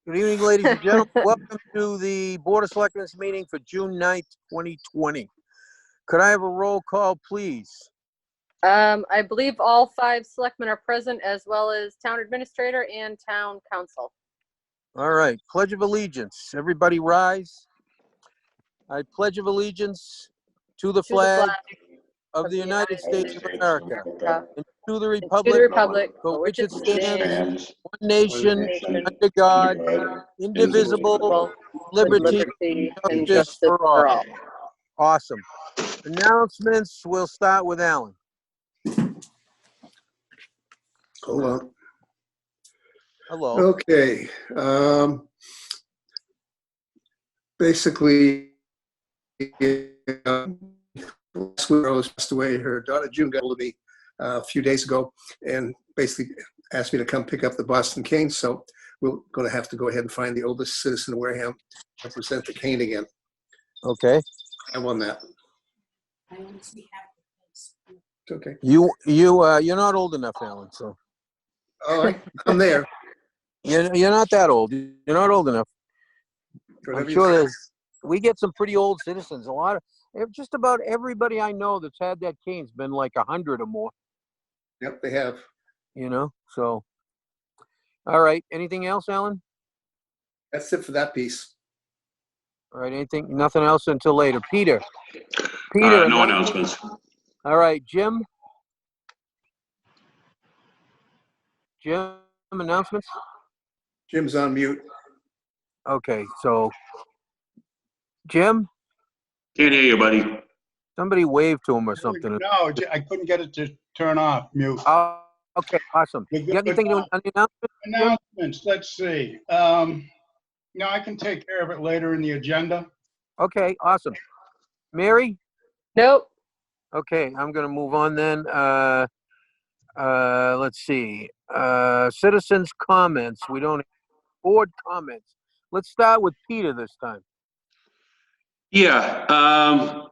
Good evening, ladies and gentlemen. Welcome to the Board of Selectmen's meeting for June 9th, 2020. Could I have a roll call, please? I believe all 5 selectmen are present, as well as town administrator and town council. All right, Pledge of Allegiance. Everybody rise. I pledge of allegiance to the flag of the United States of America and to the republic for which it stands, one nation, under God, indivisible, liberty, and justice for all. Awesome. Announcements, we'll start with Alan. Hold on. Hello. Okay. Basically, last week Rose passed away. Her daughter June got hold of me a few days ago and basically asked me to come pick up the Boston cane. So we're going to have to go ahead and find the oldest citizen of Wareham to present the cane again. Okay. I won that. It's okay. You're not old enough, Alan. So. Oh, I'm there. You're not that old. You're not old enough. I'm sure we get some pretty old citizens. Just about everybody I know that's had that cane's been like 100 or more. Yep, they have. So. All right. Anything else, Alan? That's it for that piece. All right. Nothing else until later. Peter. No announcements. All right. Jim, announcements? Jim's on mute. Okay. So, Jim? Can't hear you, buddy. Somebody wave to him or something. No, I couldn't get it to turn off mute. Oh, okay. Awesome. You got anything on the announcement? Announcements, let's see. No, I can take care of it later in the agenda. Okay. Awesome. Mary? Nope. Okay. I'm going to move on then. Let's see. Citizens' comments. We don't have board comments. Let's start with Peter this time. Yeah, I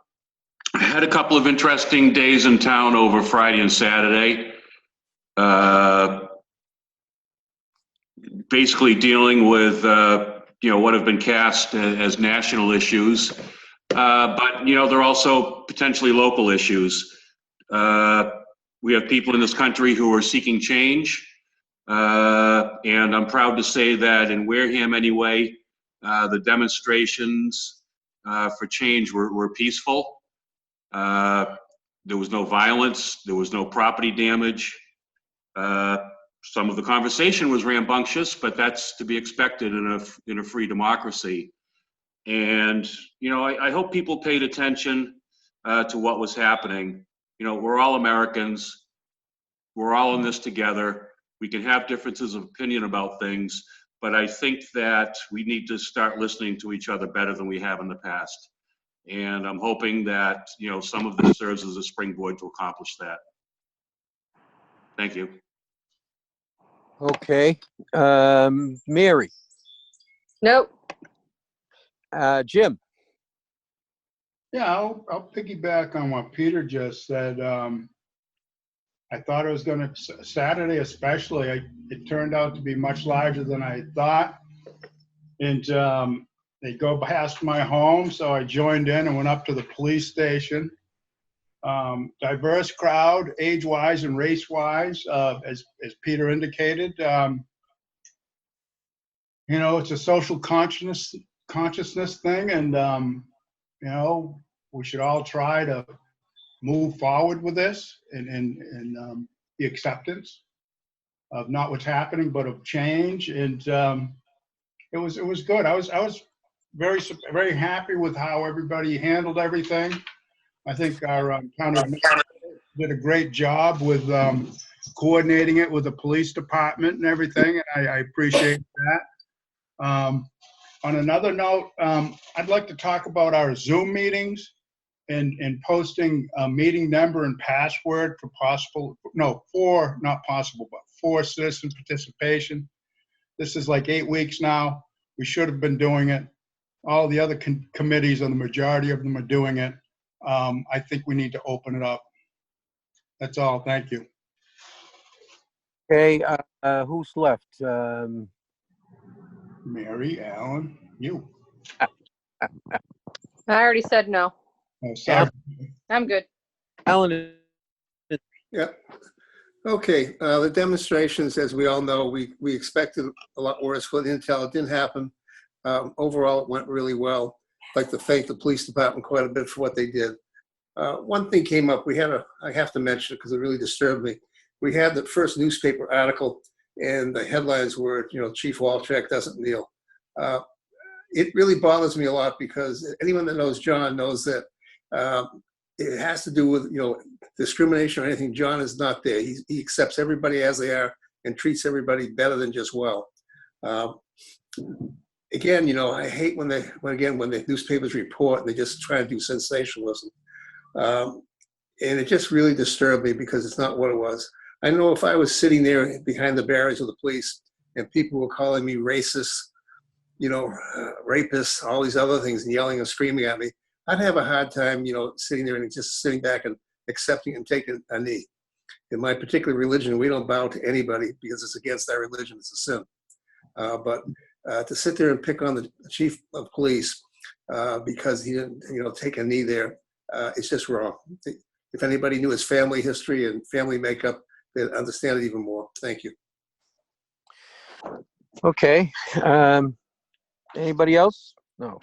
had a couple of interesting days in town over Friday and Saturday. Basically dealing with, what have been cast as national issues. But, they're also potentially local issues. We have people in this country who are seeking change. And I'm proud to say that in Wareham anyway, the demonstrations for change were peaceful. There was no violence. There was no property damage. Some of the conversation was rambunctious, but that's to be expected in a free democracy. And, I hope people paid attention to what was happening. We're all Americans. We're all in this together. We can have differences of opinion about things, but I think that we need to start listening to each other better than we have in the past. And I'm hoping that, some of this serves as a springboard to accomplish that. Thank you. Okay. Mary. Nope. Jim. Yeah, I'll piggyback on what Peter just said. I thought it was going to, Saturday especially, it turned out to be much larger than I thought. And they go past my home, so I joined in and went up to the police station. Diverse crowd, age-wise and race-wise, as Peter indicated. It's a social consciousness thing, and we should all try to move forward with this and the acceptance of not what's happening, but of change. And it was good. I was very, very happy with how everybody handled everything. I think our town administrator did a great job with coordinating it with the police department and everything, and I appreciate that. On another note, I'd like to talk about our Zoom meetings and posting a meeting number and password for citizen participation. This is like 8 weeks now. We should have been doing it. All the other committees, and the majority of them are doing it. I think we need to open it up. That's all. Thank you. Okay. Who's left? Mary, Alan, you. I already said no. Oh, sorry. I'm good. Alan, Yeah. Okay, the demonstrations, as we all know, we expected a lot worse with Intel. It didn't happen. Overall, it went really well. I'd like to thank the police department quite a bit for what they did. One thing came up. I have to mention it because it really disturbed me. We had the first newspaper article, and the headlines were, Chief Walczak doesn't kneel. It really bothers me a lot because anyone that knows John knows that it has to do with, discrimination or anything. John is not there. He accepts everybody as they are and treats everybody better than just well. Again, I hate when the newspapers report and they just try to do sensationalism. And it just really disturbed me because it's not what it was. I know if I was sitting there behind the barriers of the police and people were calling me racist, rapist, all these other things, and yelling and screaming at me, I'd have a hard time, sitting there and just sitting back and accepting and taking a knee. In my particular religion, we don't bow to anybody because it's against our religion. It's a sin. But to sit there and pick on the chief of police because he didn't, take a knee there, it's just wrong. If anybody knew his family history and family makeup, they'd understand it even more. Thank you. okay. Anybody else? No.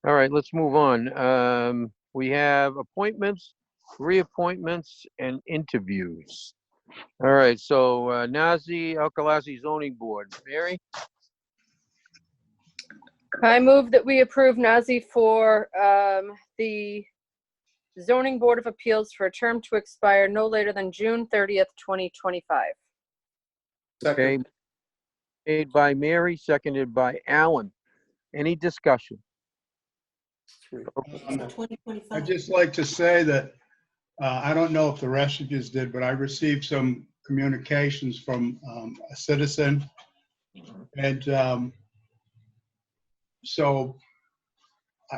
All right, let's move on. We have appointments, reappointments, and interviews. All right, so Nazi Alkalazi Zoning Board. Mary? I move that we approve Nazi for the Zoning Board of Appeals for a term to expire no later than June 30th, 2025. Second. Okay. Made by Mary, seconded by Alan. Any discussion? I'd just like to say that I don't know if the rest of you did, but I received some communications from a citizen. And so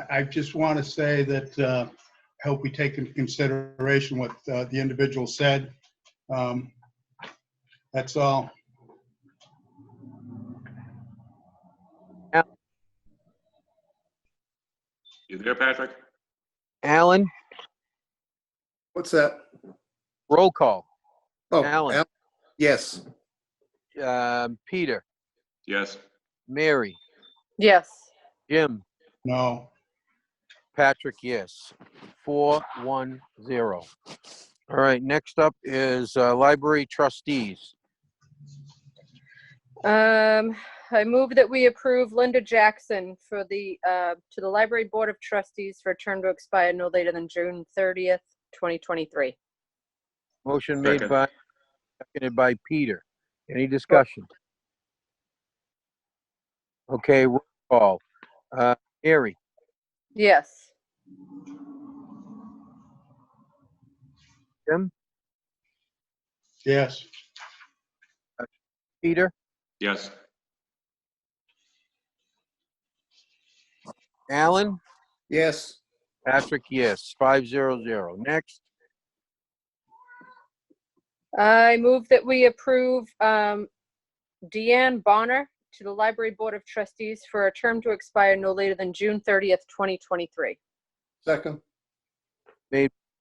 I just want to say that I hope we take into consideration what the individual said. That's all. You there, Patrick? Alan, What's that? roll call. Oh, Alan. Yes. Peter, Yes. Mary, Yes. Jim, No. Patrick, yes. 4-1-0. All right, next up is library trustees. I move that we approve Linda Jackson for the to the Library Board of Trustees for a term to expire no later than June 30th, 2023. Motion made Second. by, seconded by Peter. Any discussion? Okay, roll call. Mary, Yes. Jim, Yes. Peter, Yes. Alan, Yes. Patrick, yes. 5-0-0. Next, I move that we approve Deanne Bonner to the Library Board of Trustees for a term to expire no later than June 30th, 2023. Second.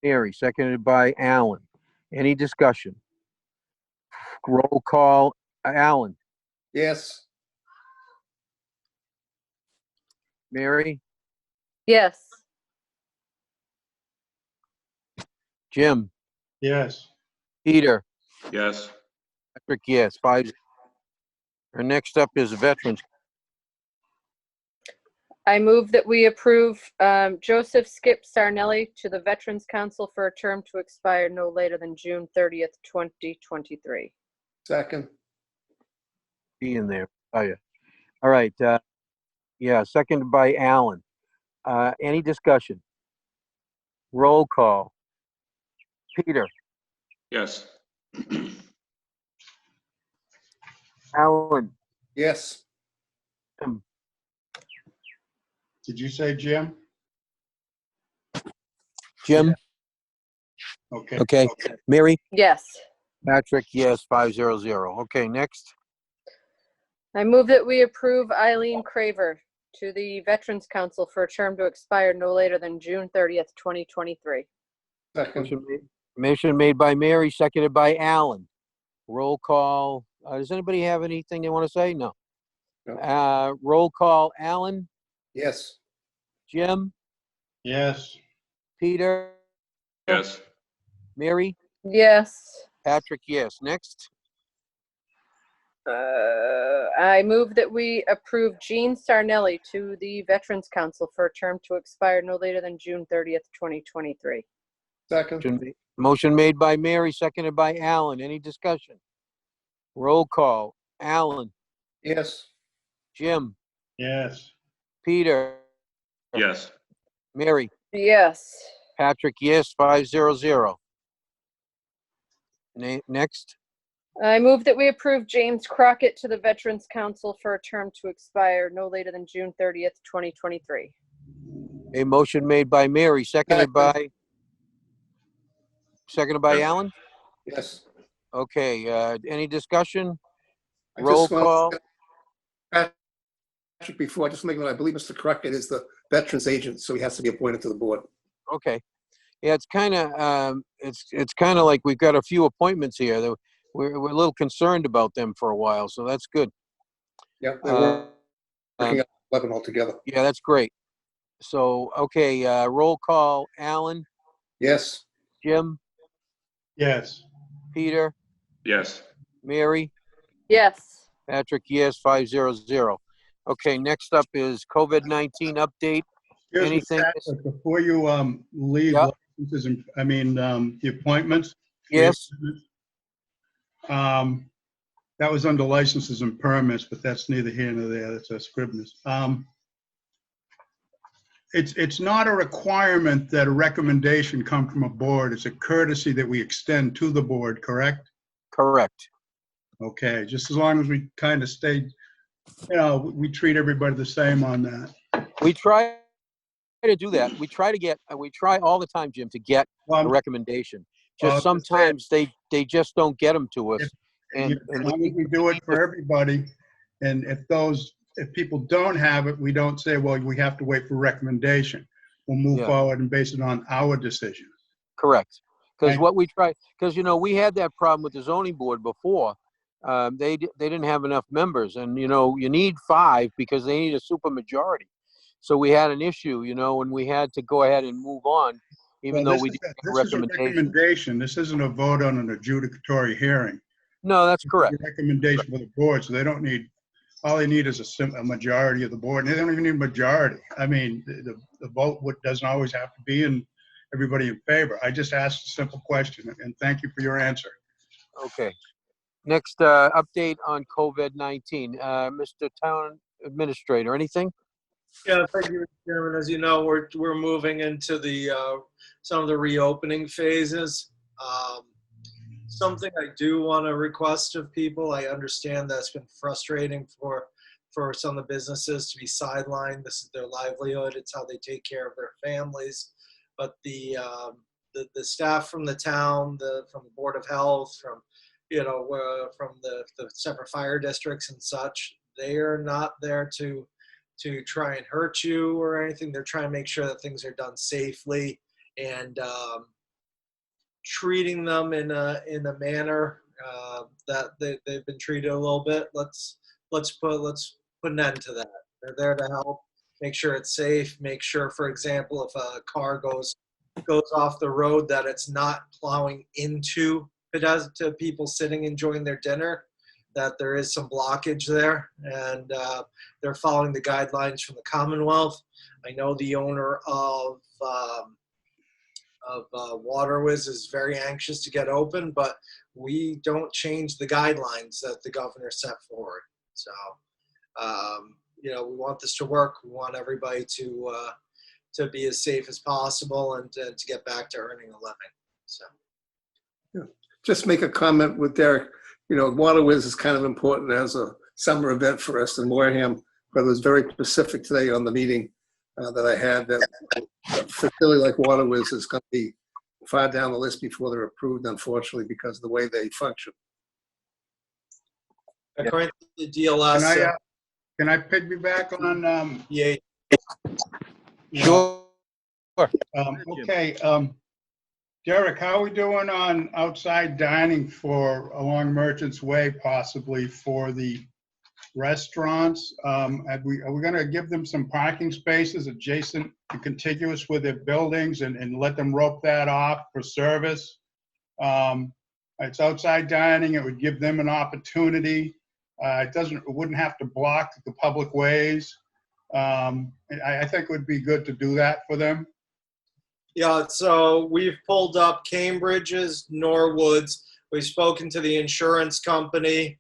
Mary, seconded by Alan. Any discussion? Roll call. Alan, Yes. Mary, Yes. Jim, Yes. Peter, Yes. Patrick, yes. 5. Our next up is veterans. I move that we approve Joseph Skip Sarnelli to the Veterans Council for a term to expire no later than June 30th, 2023. Second. Be in there. Oh, yeah. All right. Yeah, seconded by Alan. Any discussion? Roll call. Peter, Yes. Alan, Yes. Jim, Did you say Jim? Jim, Okay. okay. Mary, Yes. Patrick, yes. 5-0-0. Okay, next. I move that we approve Eileen Craver to the Veterans Council for a term to expire no later than June 30th, 2023. Second. Motion made by Mary, seconded by Alan. Roll call. Does anybody have anything they want to say? No. No. Roll call. Alan, Yes. Jim, Yes. Peter, Yes. Mary, Yes. Patrick, yes. Next. I move that we approve Jean Sarnelli to the Veterans Council for a term to expire no later than June 30th, 2023. Second. Motion made by Mary, seconded by Alan. Any discussion? Roll call. Alan, Yes. Jim, Yes. Peter, Yes. Mary, Yes. Patrick, yes, 500. Next. I move that we approve James Crockett to the Veterans Council for a term to expire no later than June 30th, 2023. A motion made by Mary, seconded by Yes. Alan. Yes. Okay, any discussion? I Roll just want call. Patrick, before, I just make, I believe Mr. Crockett is the veterans agent, so he has to be appointed to the board. Okay. Yeah, it's kind of, it's kind of like we've got a few appointments here that we're a little concerned about them for a while, so that's good. Yeah, they Uh, were working at 11 altogether. Yeah, that's great. So, okay, roll call. Alan, Yes. Jim, Yes. Peter, Yes. Mary, Yes. Patrick, yes, 500. Okay, next up is COVID-19 update. Here's the Anything? fact, before you leave Yep. licenses and, the appointments. Yes, That was under licenses and permits, but that's neither here nor there. That's a Scribner's. It's not a requirement that a recommendation come from a board. It's a courtesy that we extend to the board, correct? correct. Okay, just as long as we kind of stay, we treat everybody the same on that. We try to do that. We try all the time, Jim, to get a recommendation. Well, Just sometimes they just don't get them to us. As long as we do it for everybody, and if people don't have it, we don't say, well, we have to wait for recommendation. We'll move Yeah. forward and base it on our decision. Correct. Because Thank what we try, because we had that problem with the zoning board before. They didn't have enough members, and you need 5 because they need a super majority. So we had an issue, and we had to go ahead and move on, even though we didn't get a This is a recommendation. recommendation. This isn't a vote on an adjudicatory hearing. No, that's It's correct. a recommendation for the board, so they don't need, all they need is a majority of the board. And they don't even need a majority. I mean, the vote doesn't always have to be in everybody in favor. I just asked a simple question, and thank you for your answer. Okay. Next update on COVID-19. Mr. Town Administrator, anything? Yeah, thank you, Mr. Chairman. As you know, we're moving into some of the reopening phases. Something I do want to request of people, I understand that's been frustrating for some of the businesses to be sidelined. This is their livelihood. It's how they take care of their families. But the staff from the town, from the Board of Health, from the separate fire districts and such, they are not there to try and hurt you or anything. They're trying to make sure that things are done safely and treating them in a manner that they've been treated a little bit. Let's put an end to that. They're there to help, make sure it's safe, make sure, for example, if a car goes off the road, that it's not plowing into to people sitting enjoying their dinner, that there is some blockage there, and they're following the guidelines from the Commonwealth. I know the owner of Waterwiz is very anxious to get open, but we don't change the guidelines that the governor set forward. So, we want this to work. We want everybody to be as safe as possible and to get back to earning a living. So, Yeah. Just make a comment with Derek. Waterwiz is kind of important as a summer event for us in Wareham, but it was very specific today on the meeting that I had that a facility like Waterwiz is going to be far down the list before they're approved, unfortunately, because of the way they function. According to the Can DLS, can I piggyback on, yeah, Sure. okay, Derek, how are we doing on outside dining for along Merchants Way, possibly for the restaurants? Are we going to give them some parking spaces adjacent and contiguous with their buildings and let them rope that off for service? It's outside dining. It would give them an opportunity. It wouldn't have to block the public ways. I think it would be good to do that for them. yeah. So we've pulled up Cambridge's, Norwood's. We've spoken to the insurance company.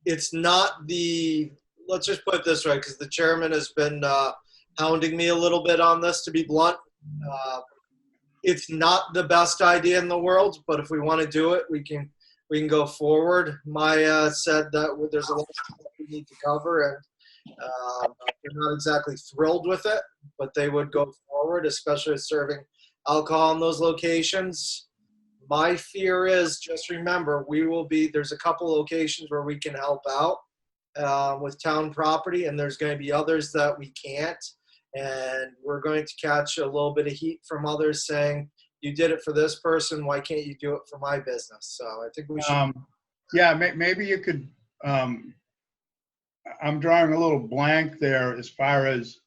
It's not the. Let's just put it this way, because the chairman has been hounding me a little bit on this. To be blunt, it's not the best idea in the world, but if we want to do it, we can go forward. Maya said that there's a lot that we need to cover, and they're not exactly thrilled with it, but they would go forward, especially serving alcohol in those locations. My fear is, just remember, there's a couple locations where we can help out with town property, and there's going to be others that we can't. And we're going to catch a little bit of heat from others saying, you did it for this person, why can't you do it for my business? So I think we should. Yeah, maybe you could, I'm drawing a little blank there as far as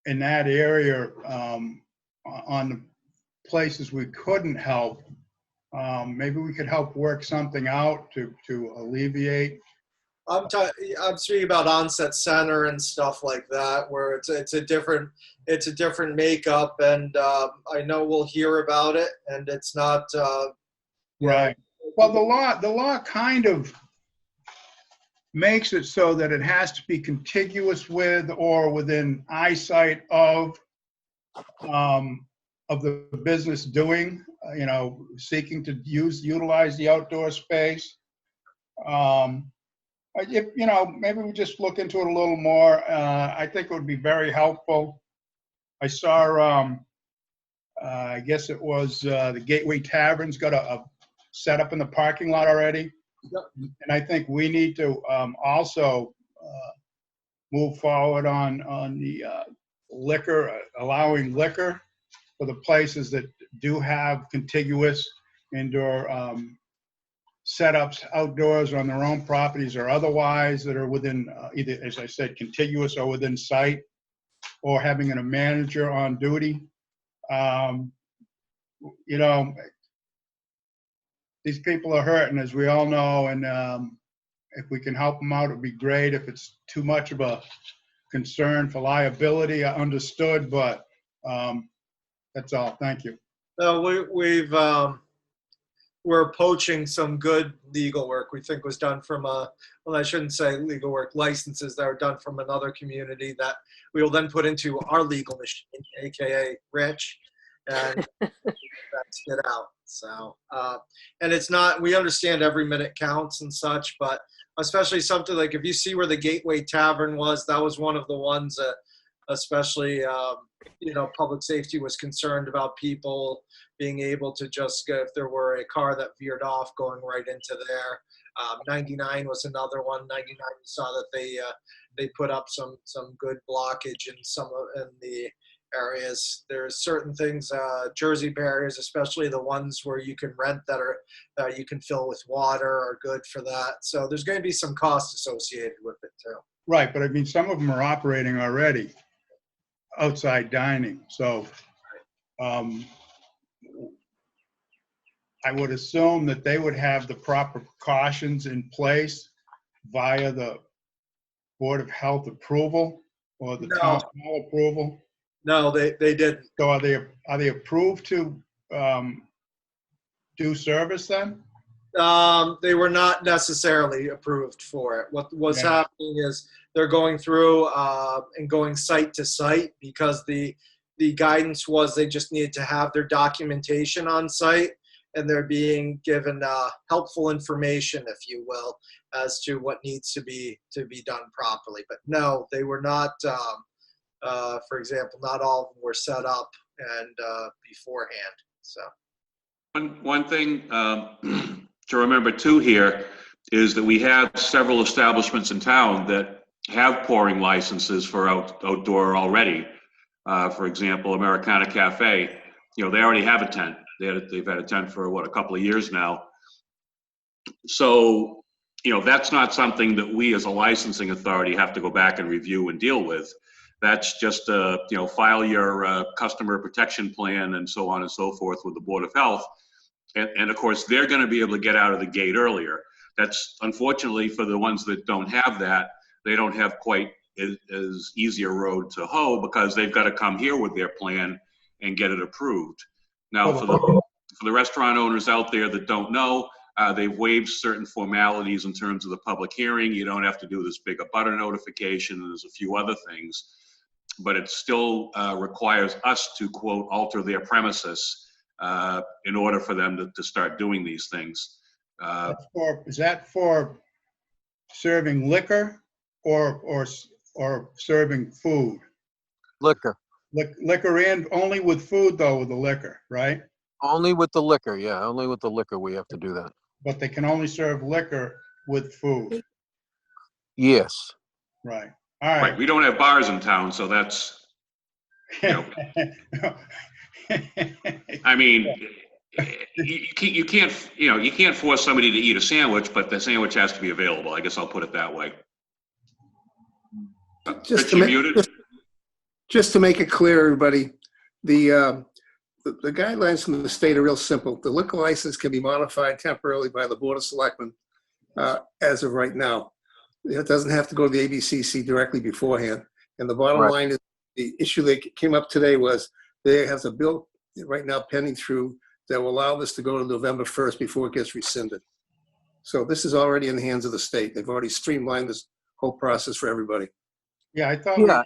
in that area on the places we couldn't help. Maybe we could help work something out to alleviate. I'm speaking about Onset Center and stuff like that, where it's a different makeup, and I know we'll hear about it, and it's not Right. Well, the law kind of makes it so that it has to be contiguous with or within eyesight of the business doing, seeking to utilize the outdoor space. Maybe we just look into it a little more. I think it would be very helpful. I saw, I guess it was the Gateway Tavern's got a set up in the parking lot already. Yep. And I think we need to also move forward on the liquor, allowing liquor for the places that do have contiguous indoor setups outdoors on their own properties or otherwise that are within either, as I said, contiguous or within sight, or having a manager on duty. These people are hurting, as we all know, and if we can help them out, it'd be great. If it's too much of a concern for liability, I understood, but that's all. Thank you. We're poaching some good legal work we think was done from I shouldn't say legal work, licenses that are done from another community that we will then put into our legal machine, AKA Rich, and that's get out. So, and it's not, we understand every minute counts and such, but especially something like if you see where the Gateway Tavern was, that was one of the ones that especially, public safety was concerned about people being able to just go, if there were a car that veered off, going right into there. 99 was another one. 99, we saw that they put up some good blockage in the areas. There's certain things, Jersey barriers, especially the ones where you can rent that you can fill with water, are good for that. So there's going to be some cost associated with it too. Right, but I mean, some of them are operating already, outside dining. So I would assume that they would have the proper precautions in place via the Board of Health approval or the town hall approval. No, they didn't. So are they approved to do service then? They were not necessarily approved for it. What's happening is they're going through and going site to site because the guidance was they just needed to have their documentation on site, and they're being given helpful information, if you will, as to what needs to be done properly. But no, they were not. For example, not all of them were set up and beforehand. So one thing, to remember too here is that we have several establishments in town that have pouring licenses for outdoor already. For example, Americana Cafe, they already have a tent. They've had a tent for a couple of years now. So, that's not something that we as a licensing authority have to go back and review and deal with. That's just, file your customer protection plan and so on and so forth with the Board of Health. And of course, they're going to be able to get out of the gate earlier. That's unfortunately for the ones that don't have that, they don't have quite as easy a road to hoe because they've got to come here with their plan and get it approved. Now, for the restaurant owners out there that don't know, they've waived certain formalities in terms of the public hearing. You don't have to do this big abutter notification, and there's a few other things. But it still requires us to, quote, alter their premises in order for them to start doing these things. Is that for serving liquor or serving food? Liquor. Liquor and only with food though, with the liquor, right? Only with the liquor, yeah. Only with the liquor we have to do that. But they can only serve liquor with food. Yes. Right. All right. Right. We don't have bars in town, so that's, I mean, you can't force somebody to eat a sandwich, but the sandwich has to be available. I guess I'll put it that way. Just Rich, just to make it clear, everybody, the guidelines from the state are real simple. The liquor license can be modified temporarily by the Board of Selectmen as of right now. It doesn't have to go to the ABCC directly beforehand. And the bottom line is the issue that came up today was there has a bill right now pending through that will allow this to go to November 1st before it gets rescinded. So this is already in the hands of the state. They've already streamlined this whole process for everybody. Yeah, I thought. Yeah,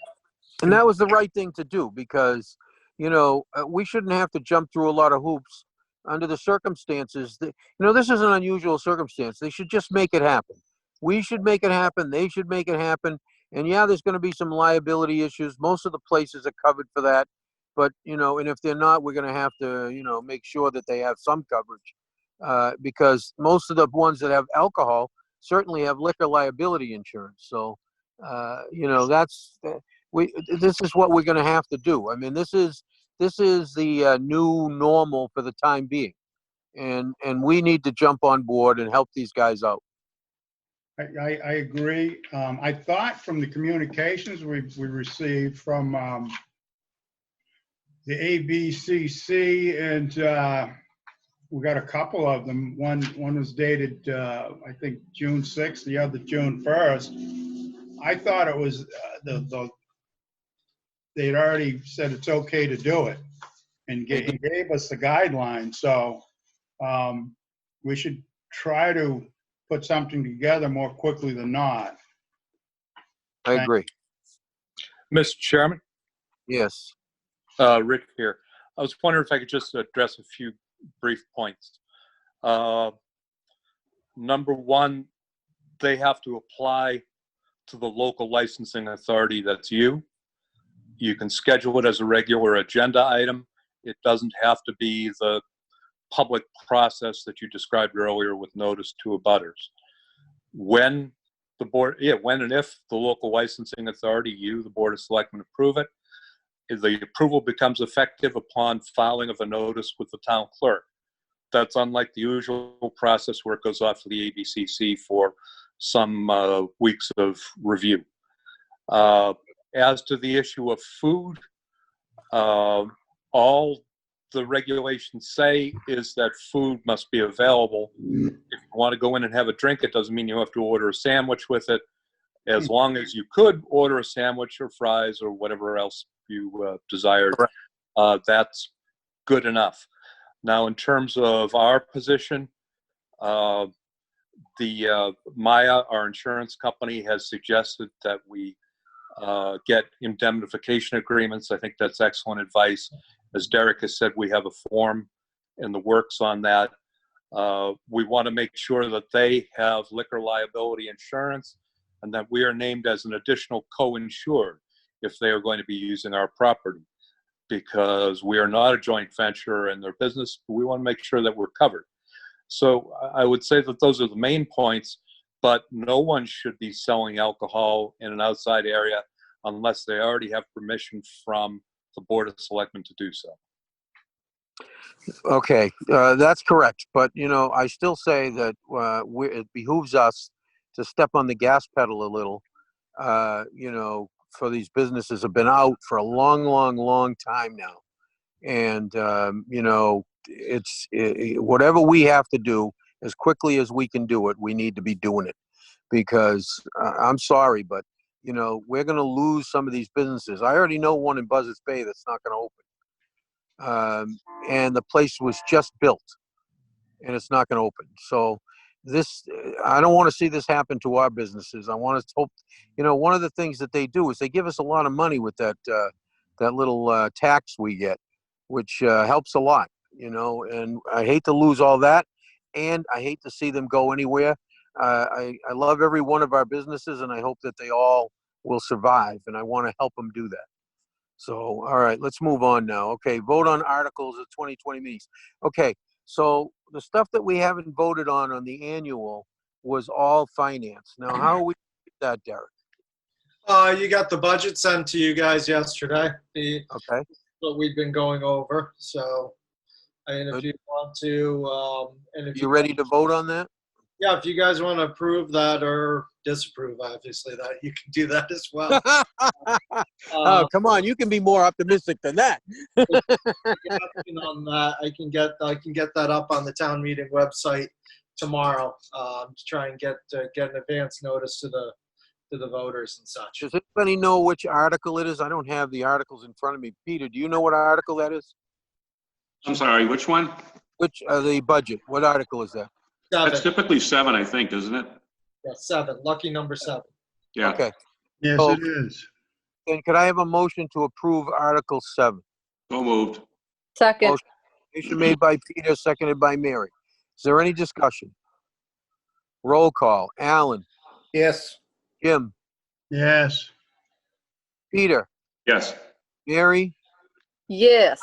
and that was the right thing to do because, we shouldn't have to jump through a lot of hoops under the circumstances. This is an unusual circumstance. They should just make it happen. We should make it happen. They should make it happen. And yeah, there's going to be some liability issues. Most of the places are covered for that. But, and if they're not, we're going to have to, make sure that they have some coverage because most of the ones that have alcohol certainly have liquor liability insurance. So, this is what we're going to have to do. I mean, this is the new normal for the time being. And we need to jump on board and help these guys out. I agree. I thought from the communications we received from the ABCC, and we got a couple of them. One was dated, I think, June 6th, the other June 1st. I thought it was they'd already said it's okay to do it and gave us the guidelines. So we should try to put something together more quickly than not. I agree. Mr. Chairman, Yes. Rick here. I was wondering if I could just address a few brief points. Number one, they have to apply to the local licensing authority. That's you. You can schedule it as a regular agenda item. It doesn't have to be the public process that you described earlier with notice to abutters. When and if the local licensing authority, you, the Board of Selectmen, approve it, the approval becomes effective upon filing of a notice with the town clerk. That's unlike the usual process where it goes off to the ABCC for some weeks of review. As to the issue of food, all the regulations say is that food must be available. If you want to go in and have a drink, it doesn't mean you have to order a sandwich with it. As long as you could order a sandwich or fries or whatever else you desired, that's good enough. Now, in terms of our position, Maya, our insurance company, has suggested that we get indemnification agreements. I think that's excellent advice. As Derek has said, we have a form in the works on that. We want to make sure that they have liquor liability insurance and that we are named as an additional co-insured if they are going to be using our property, because we are not a joint venture in their business, but we want to make sure that we're covered. So I would say that those are the main points, but no one should be selling alcohol in an outside area unless they already have permission from the Board of Selectmen to do so. Okay, that's correct. But, I still say that it behooves us to step on the gas pedal a little, for these businesses have been out for a long, long, long time now. And, whatever we have to do as quickly as we can do it, we need to be doing it. Because I'm sorry, but, we're going to lose some of these businesses. I already know one in Buzzards Bay that's not going to open. And the place was just built and it's not going to open. So I don't want to see this happen to our businesses. I want to hope, one of the things that they do is they give us a lot of money with that little tax we get, which helps a lot, and I hate to lose all that. And I hate to see them go anywhere. I love every one of our businesses and I hope that they all will survive, and I want to help them do that. So, all right, let's move on now. Okay, vote on articles of 2020 meetings. Okay, so the stuff that we haven't voted on the annual was all finance. Now, how are we doing that, Derek? You got the budget sent to you guys yesterday. Okay. What we've been going over. So, if Good. you want to, and if You ready to vote on that? Yeah, if you guys want to approve that or disapprove, obviously, that you can do that as well. Oh, come on, you can be more optimistic than that. On that, I can get that up on the town meeting website tomorrow to try and get an advance notice to the voters and such. Does anybody know which article it is? I don't have the articles in front of me. Peter, do you know what article that is? I'm sorry, which one? Which, the budget, what article is that? 7. That's typically 7, I think, isn't it? Yeah, 7. Lucky number 7. Yeah. Okay, Yes, Oh. it is. then could I have a motion to approve Article 7? So moved. Second. Motion made by Peter, seconded by Mary. Is there any discussion? Roll call. Alan, Yes. Jim, Yes. Peter, Yes. Mary, Yes.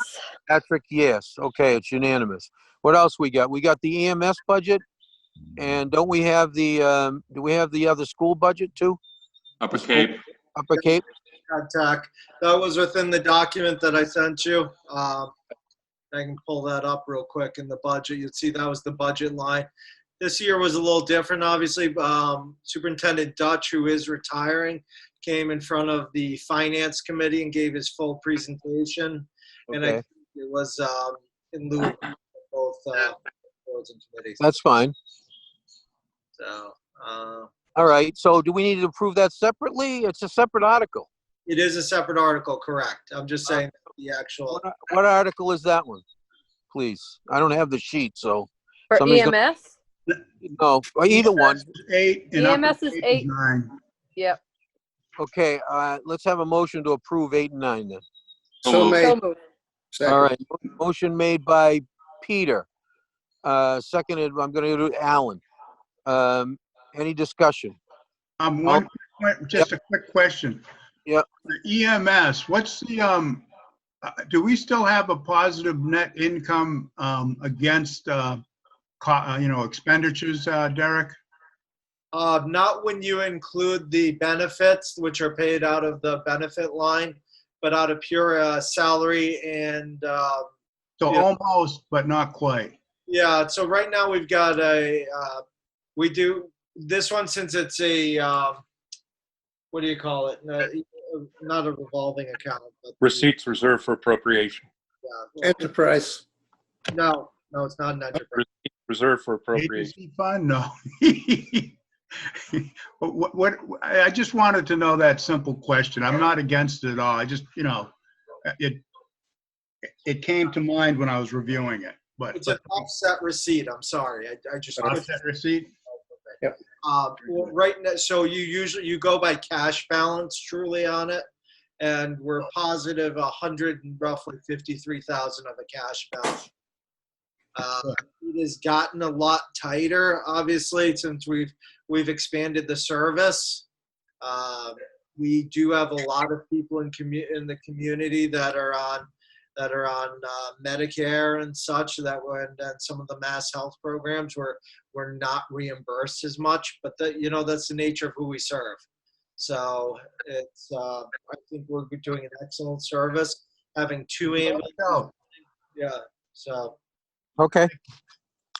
Patrick, yes. Okay, it's unanimous. What else we got? We got the EMS budget, and don't we have do we have the other school budget too? Upper Cape. Upper Cape? Contact. That was within the document that I sent you. I can pull that up real quick in the budget. You'd see that was the budget line. This year was a little different, obviously. Superintendent Dutch, who is retiring, came in front of the Finance Committee and gave his full presentation. And I Okay, think it was in lieu of both boards and committees. that's fine. So All right, so do we need to approve that separately? It's a separate article. it is a separate artitle, correct? I'm just saying the actual. What article is that one? Please, I don't have the sheet, so, For Somebody's EMS? no, or either one. 8 and Upper EMS is Cape 8. 9. Yep. Okay, let's have a motion to approve 8 and 9 then. So So moved. made. So moved. Second. All right, motion made by Peter. Seconded, I'm gonna do Alan. Any discussion? Just a quick question. Yep. The EMS, what's the, do we still have a positive net income against, expenditures, Derek? Not when you include the benefits, which are paid out of the benefit line, but out of pure salary and So Yeah. almost, but not quite. yeah. So right now we've got we do this one since it's a what do you call it? Not a revolving account, but Receipts reserved for appropriation. Enterprise. no, it's not an enterprise. Receipts reserved for appropriation. Agency fund? No. I just wanted to know that simple question. I'm not against it at all. I just, it came to mind when I was reviewing it, but. It's an offset receipt. I'm sorry. I just Offset receipt? well, right now, so you go by cash balance truly on it, and we're positive 100 and roughly 53,000 of a cash balance. It has gotten a lot tighter, obviously, since we've expanded the service. We do have a lot of people in the community that are on that are on Medicare and such, that were, and some of the mass health programs were not reimbursed as much, but that's the nature of who we serve. So it's, I think we're doing an excellent service, having 2 ambulances. Yeah, so. Okay.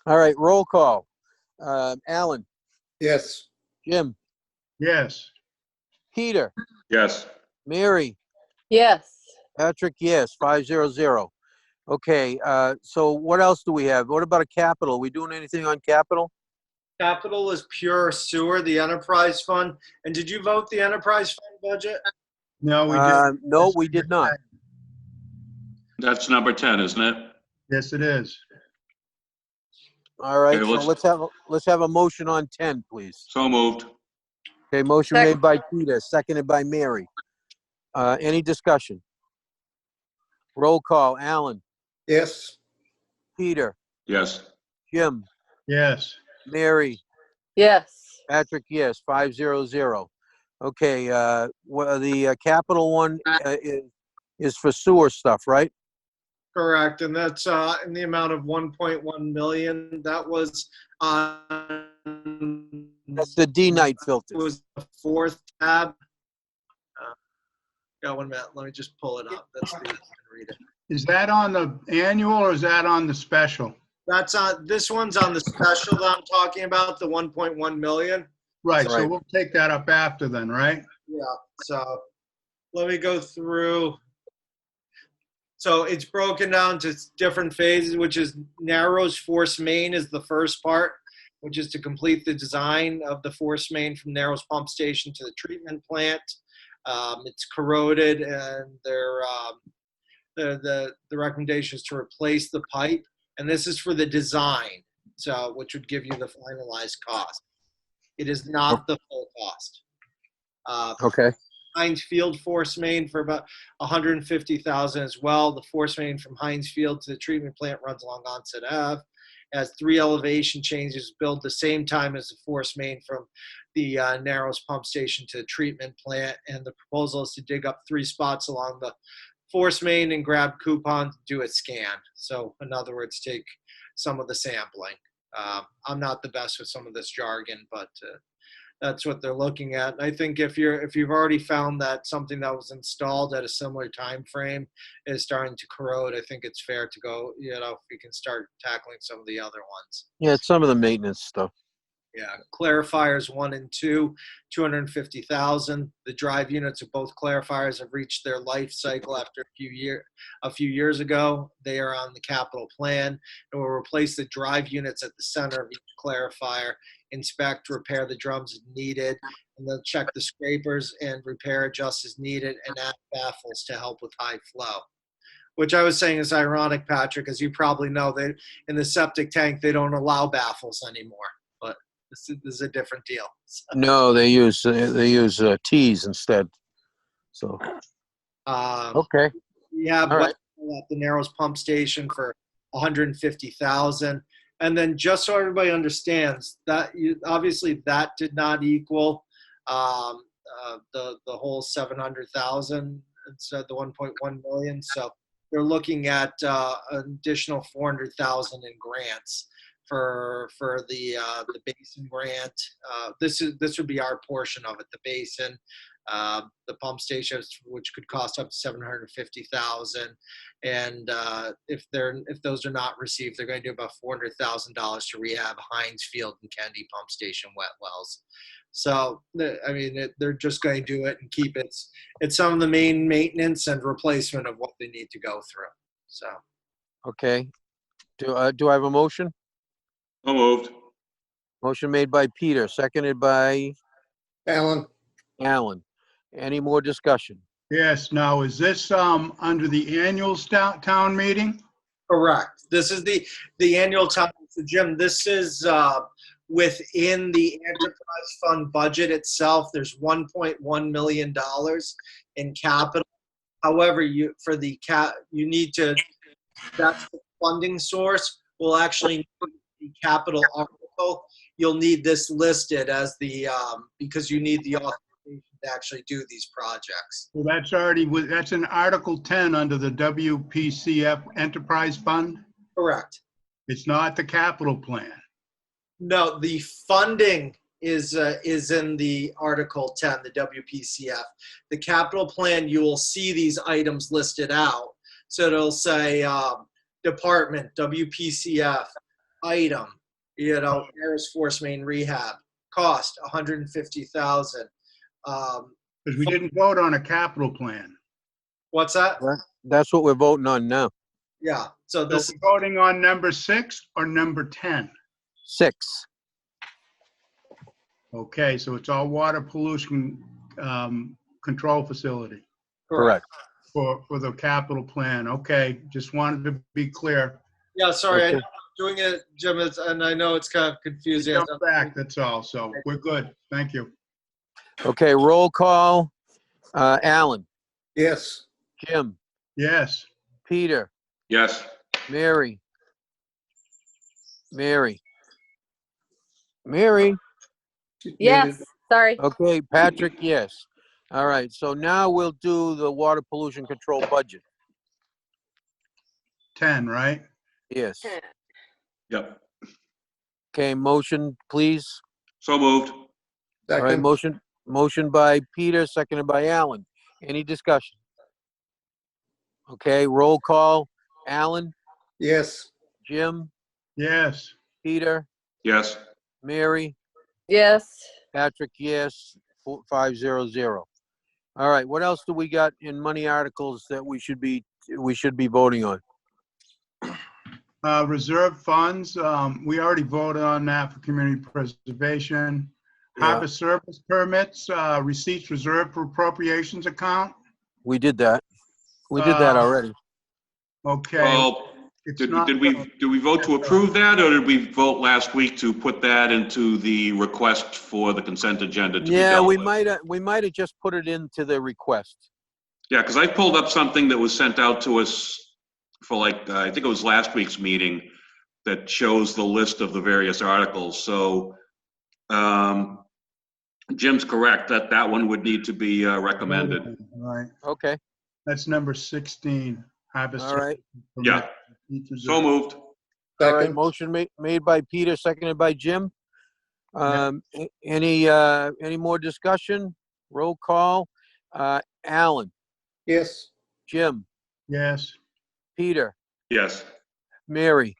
All right, roll call. Alan, Yes. Jim, Yes. Peter, Yes. Mary, Yes. Patrick, yes, 500. Okay, so what else do we have? What about a capital? Are we doing anything on capital? Capital is pure sewer, the enterprise fund. And did you vote the enterprise fund budget? No, we did. No, we did not. That's number 10, isn't it? Yes, it is. All right, Okay, so let's have a motion on 10, please. So moved. Okay, motion Second. made by Peter, seconded by Mary. Any discussion? Roll call. Alan, Yes. Peter, Yes. Jim, Yes. Mary, Yes. Patrick, yes, 500. Okay, the capital one is for sewer stuff, right? Correct, and that's in the amount of 1.1 million. That was on. That's the D-night It filters. was the 4th tab. Yeah, 1 minute. Let me just pull it up. That's the, you can read it. Is that on the annual or is that on the special? That's on. This one's on the special that I'm talking about, the 1.1 million. Right, so Right. we'll take that up after then, right? Yeah. So let me go through. So it's broken down to different phases, which is Narrows Force Main is the first part, which is to complete the design of the force main from Narrows Pump Station to the treatment plant. It's corroded, and the recommendation is to replace the pipe, and this is for the design, so which would give you the finalized cost. It is not the full cost. Okay, Heinz Field force main for about 150,000 as well. The force main from Heinz Field to the treatment plant runs along Onset Ave. It has 3 elevation changes built the same time as the force main from the Narrows pump station to the treatment plant. And the proposal is to dig up 3 spots along the force main and grab coupons, do a scan. So in other words, take some of the sampling. I'm not the best with some of this jargon, but that's what they're looking at. And I think if you've already found that something that was installed at a similar time frame is starting to corrode, I think it's fair to go, if we can start tackling some of the other ones. yeah, it's some of the maintenance stuff. Yeah, clarifiers 1 and 2, 250,000. The drive units of both clarifiers have reached their life cycle after a few years ago. They are on the capital plan, and will replace the drive units at the center of each clarifier, inspect, repair the drums as needed, and then check the scrapers and repair, adjust as needed, and add baffles to help with high flow. Which I was saying is ironic, Patrick, as you probably know, that in the septic tank they don't allow baffles anymore. But this is a different deal. No, they use T's instead. So okay, Yeah, all right. at the Narrows pump station for 150,000, and then just so everybody understands that obviously that did not equal the whole 700,000. Instead the 1.1 million. So they're looking at an additional 400,000 in grants for the basin grant. This would be our portion of it. The basin, the pump stations, which could cost up to 750,000, and if those are not received, they're going to do about $400,000 to rehab Heinz Field and Kennedy pump station wet wells. So I mean, they're just going to do it and keep it. It's some of the main maintenance and replacement of what they need to go through. So Okay. Do I have a motion? So moved. Motion made by Peter, seconded by Alan? Alan. Any more discussion? Yes, now is this under the annual town meeting? correct. This is the annual town. So Jim, this is within the enterprise fund budget itself. There's $1.1 million in capital. However, you need to, that's the funding source. We'll actually need the capital article. You'll need this listed as the, because you need the authorization to actually do these projects. Well, that's already, that's in Article 10 under the WPCF Enterprise Fund. Correct. It's not the capital plan. No, the funding is in the Article 10, the WPCF. The capital plan, you will see these items listed out. So it'll say department, WPCF, item, Air Force Main rehab, cost $150,000. Because we didn't vote on a capital plan. What's that? That's what we're voting on now. Yeah. So So this we're voting on number 6 or number 10? 6. Okay, so it's all water pollution control facility Correct. for the capital plan. Okay, just wanted to be clear. Yeah, sorry, I Okay. know I'm doing it, Jim, and I know it's kind of confusing. Jump back, that's all. So we're good. Thank you. Okay, roll call. Alan, Yes. Jim, Yes. Peter, Yes. Mary. Mary. She's Yes, muted. sorry. Okay, Patrick, yes. All right, so now we'll do the water pollution control budget. 10, right? Yes. Yep. Okay, motion, please. So moved. All right, Second. motion by Peter, seconded by Alan. Any discussion? Okay, roll call. Alan, Yes. Jim, Yes. Peter, Yes. Mary, Yes. Patrick, yes, 500. All right, what else do we got in money articles that we should be voting on? Reserve funds, we already voted on that for community preservation. Yeah. Harbor service permits, receipts reserved for appropriations account. We did that. We did that Uh, already. Okay. Well, It's did not- we vote to approve that, or did we vote last week to put that into the request for the consent agenda to be Yeah, dealt we with? might have just put it into the request. Yeah, because I pulled up something that was sent out to us for like, I think it was last week's meeting, that shows the list of the various articles. So Jim's correct, that one would need to be recommended. Right, Okay, that's number 16. Harbor all right. service Yeah. permit, receipts So reserved. moved. All right, Second. motion made by Peter, seconded by Jim. Any more discussion? Roll call. Alan, Yes. Jim, Yes. Peter, Yes. Mary,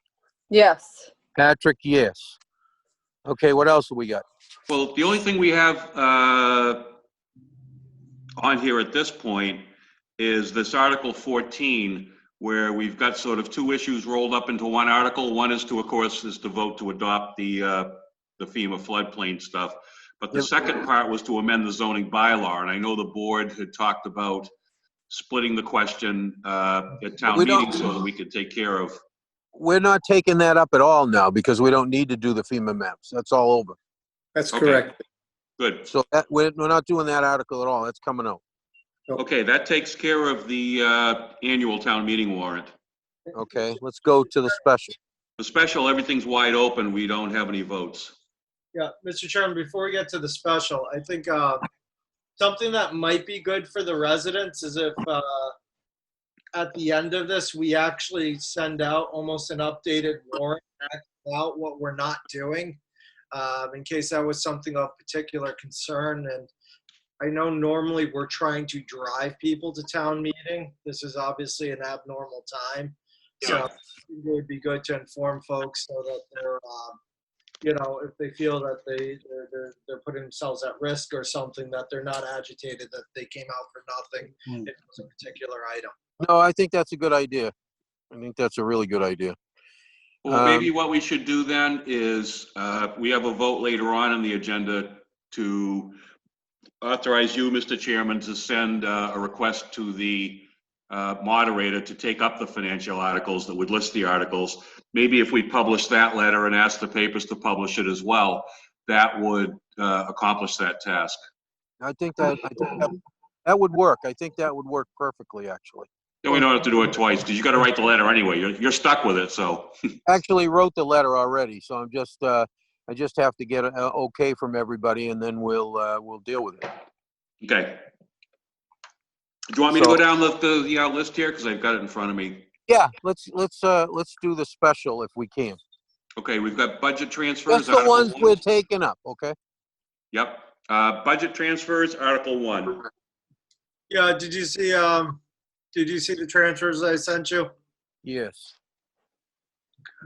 Yes. Patrick, yes. Okay, what else do we got? Well, the only thing we have on here at this point is this Article 14, where we've got sort of two issues rolled up into one article. One is to, of course, is to vote to adopt the FEMA floodplain stuff. But the Yep. second part was to amend the zoning bylaw, and I know the board had talked about splitting the question at town We don't- meeting so that we could take care of. We're not taking that up at all now because we don't need to do the FEMA maps. That's all over. That's Okay. correct. Good. So we're not doing that article at all. That's coming out. Okay, that takes care of the annual town meeting warrant. Okay, let's go to the special. The special, everything's wide open. We don't have any votes. Yeah, Mr. Chairman, before we get to the special, I think something that might be good for the residents is if at the end of this, we actually send out almost an updated warrant about what we're not doing, in case that was something of particular concern. And I know normally we're trying to drive people to town meeting. This is obviously an abnormal time. So it would be good to inform folks so that they're, if they feel that they're putting themselves at risk or something, that they're not agitated, that they came out for nothing. It was a particular item. No, I think that's a good idea. I think that's a really good idea. Well, maybe what we should do then is, we have a vote later on in the agenda to authorize you, Mr. Chairman, to send a request to the moderator to take up the financial articles that would list the articles. Maybe if we publish that letter and ask the papers to publish it as well, that would accomplish that task. I think that would work. I think that would work perfectly, actually. Then we don't have to do it twice, because you got to write the letter anyway. You're stuck with it, so. Actually wrote the letter already, so I'm just, I just have to get a okay from everybody and then we'll deal with it. Okay. Do you want me to go down the list here? Because I've got it in front of me. Yeah, let's do the special if we can. Okay, we've got budget transfers. Just the Article ones 1. we're taking up, okay? Yep. Budget transfers, Article 1. Yeah, did you see the transfers I sent you? Yes.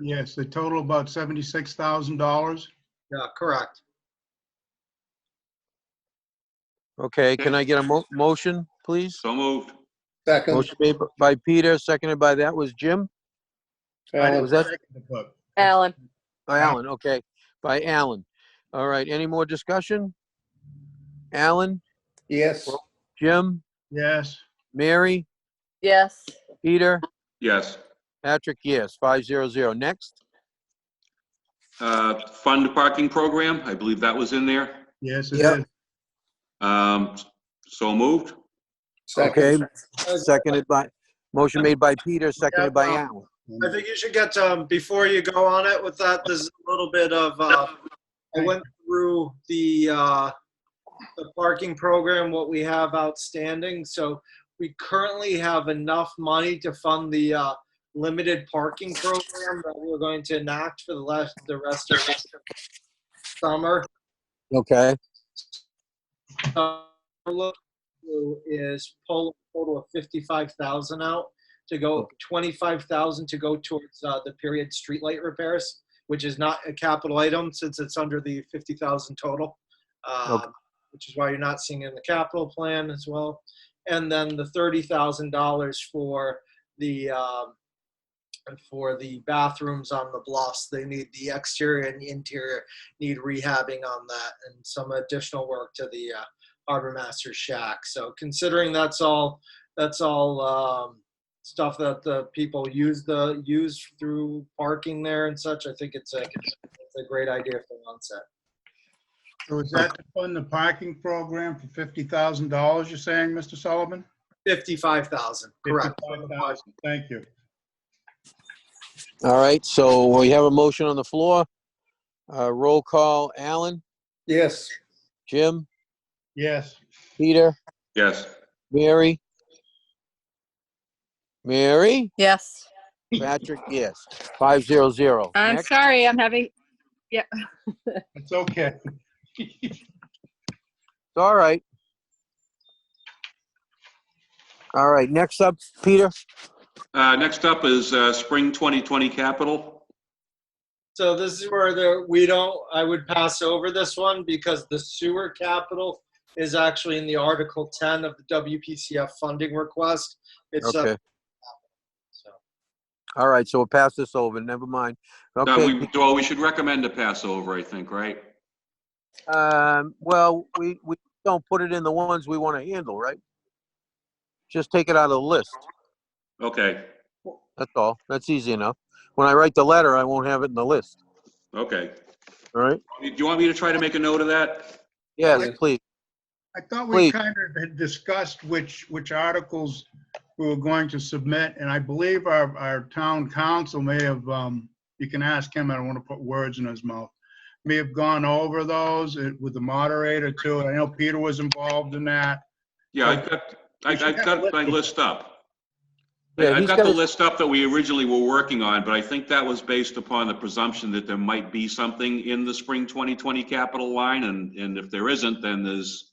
Yes, the total about $76,000. Yeah, correct. Okay, can I get a motion, please? So moved. Second. Motion made by Peter, seconded by, that was Jim? Alan. Was that Alan. by Alan? Okay, by Alan. All right, any more discussion? Alan, Yes. Jim, Yes. Mary, Yes. Peter, Yes. Patrick, yes, 500. Next, Fund parking program, I believe that was in there. Yes, it Yep. is. So moved. okay, Second. seconded by, motion made by Peter, seconded by Alan. I think you should get before you go on it with that. There's a little bit of I went through the parking program, what we have outstanding. So we currently have enough money to fund the limited parking program that we're going to enact for the rest of the summer. Okay, Look is pull a total of 55,000 out to go 25,000 to go towards the period streetlight repairs, which is not a capital item since it's under the 50,000 total, Okay. which is why you're not seeing it in the capital plan as well. And then the $30,000 for the bathrooms on the bluffs. They need the exterior and the interior rehabbing on that, and some additional work to the Harbor Master shack. So considering that's all stuff that the people use through parking there and such, I think it's a great idea for onset. So is that to fund the parking program for $50,000, you're saying, Mr. Sullivan? 55,000, correct. 55,000. Thank you. all right, so we have a motion on the floor. Roll call, Alan, Yes. Jim, Yes. Peter, Yes. Mary, Yes. Patrick, yes, 500. I'm Next. sorry, I'm having, It's okay. It's all right. All right, next up, Peter. Next up is Spring 2020 Capital. So this is where I would pass over this one because the sewer capital is actually in the Article 10 of the WPCF funding request. It's Okay. so. All right, so we'll pass this over, never mind. No, Okay, we should recommend a pass over, I think, right? well, we don't put it in the ones we want to handle, right? Just take it out of the list, Okay. that's all. That's easy enough. When I write the letter, I won't have it in the list, Okay. all right? Do you want me to try to make a note of that? Yes, please. I thought we Please. kind of had discussed which articles we were going to submit, and I believe our town council may have, you can ask him, I don't want to put words in his mouth, may have gone over those with the moderator too. I know Peter was involved in that. Yeah, I've got my list up. Yeah, I've he's got got the it. list up that we originally were working on, but I think that was based upon the presumption that there might be something in the Spring 2020 capital line, and if there isn't, then there's,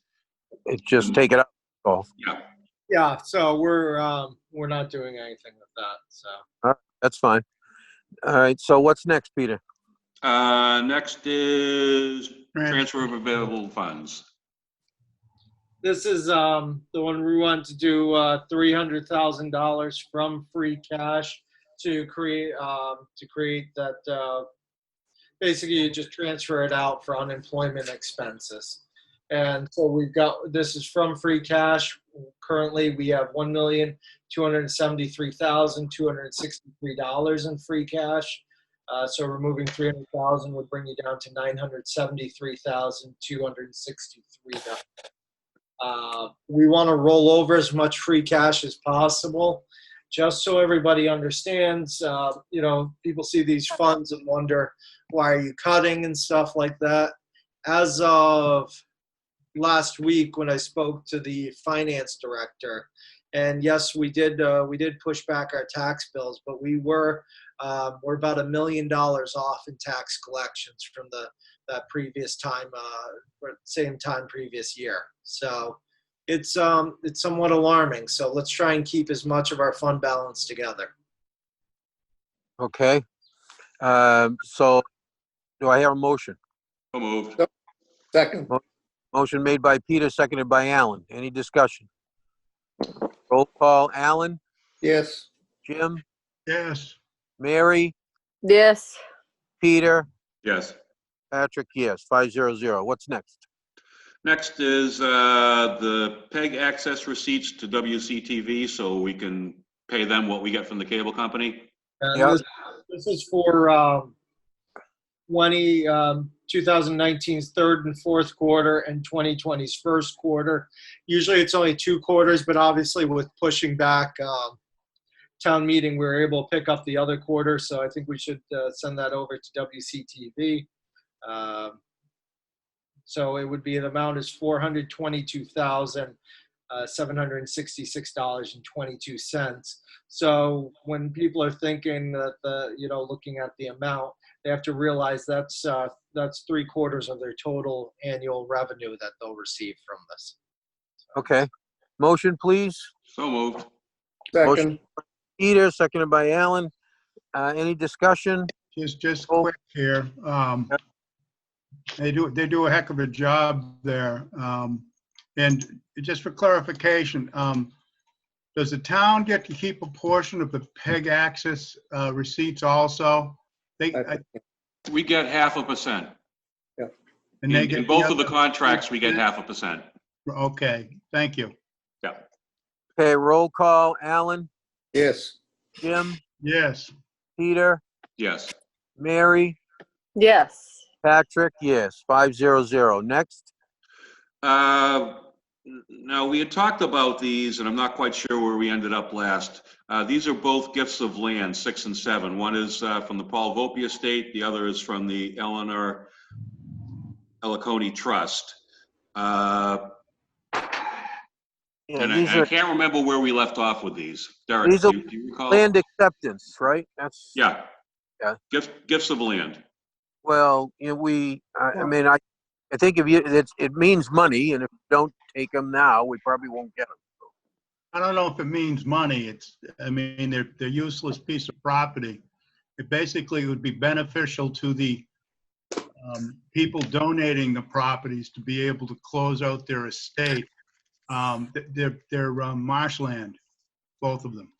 Just take it out. Oh, yeah. Yeah, so we're not doing anything with that. So that's fine. All right, so what's next, Peter? Next is transfer of available funds. this is the one we want to do $300,000 from free cash to create that. Basically, you just transfer it out for unemployment expenses. And so this is from free cash. Currently, we have $1,273,263 in free cash. So removing 300,000 would bring you down to $973,263. We want to roll over as much free cash as possible, just so everybody understands. People see these funds and wonder, why are you cutting and stuff like that? As of last week when I spoke to the finance director. And yes, we did push back our tax bills, but we're about $1 million off in tax collections from that previous time, or same time previous year. So it's somewhat alarming. So let's try and keep as much of our fund balance together. Okay. So do I hear a motion? So moved. Second. Motion made by Peter, seconded by Alan. Any discussion? Roll call, Alan, Yes. Jim, Yes. Mary, Yes. Peter, Yes. Patrick, yes, 500. What's next? Next is the PEG access receipts to WCTV, so we can pay them what we get from the cable company. And Yep. this is for 2019's third and fourth quarter and 2020's first quarter. Usually it's only 2 quarters, but obviously with pushing back town meeting, we were able to pick up the other quarter. So I think we should send that over to WCTV. So it would be, the amount is $422,766.22. So when people are thinking that looking at the amount, they have to realize that's 3/4 of their total annual revenue that they'll receive from this. Okay. Motion, please. So moved. Second. Peter, seconded by Alan. Any discussion? Just Oh. quick here. They do a heck of a job there. And just for clarification, does the town get to keep a portion of the PEG access receipts also? We get 0.5%. And they In get both the of the other- contracts, we get 0.5%. Okay, thank you. Yeah. Okay, roll call, Alan, Yes. Jim, Yes. Peter, Yes. Mary, Yes. Patrick, yes, 500. Next. Now, we had talked about these, and I'm not quite sure where we ended up last. These are both gifts of land, 6 and 7. One is from the Paul Volpe estate. The other is from the Eleanor Elliconi Trust. Yeah, And these I are can't remember where we left off with these. Derek, These are do you recall? land acceptance, right? That's, Yeah. Yeah. Gifts of land. well, I mean, I think it means money, and if you don't take them now, we probably won't get them. I don't know if it means money. I mean, they're useless piece of property. It basically would be beneficial to the people donating the properties to be able to close out their estate. They're marshland, both of them.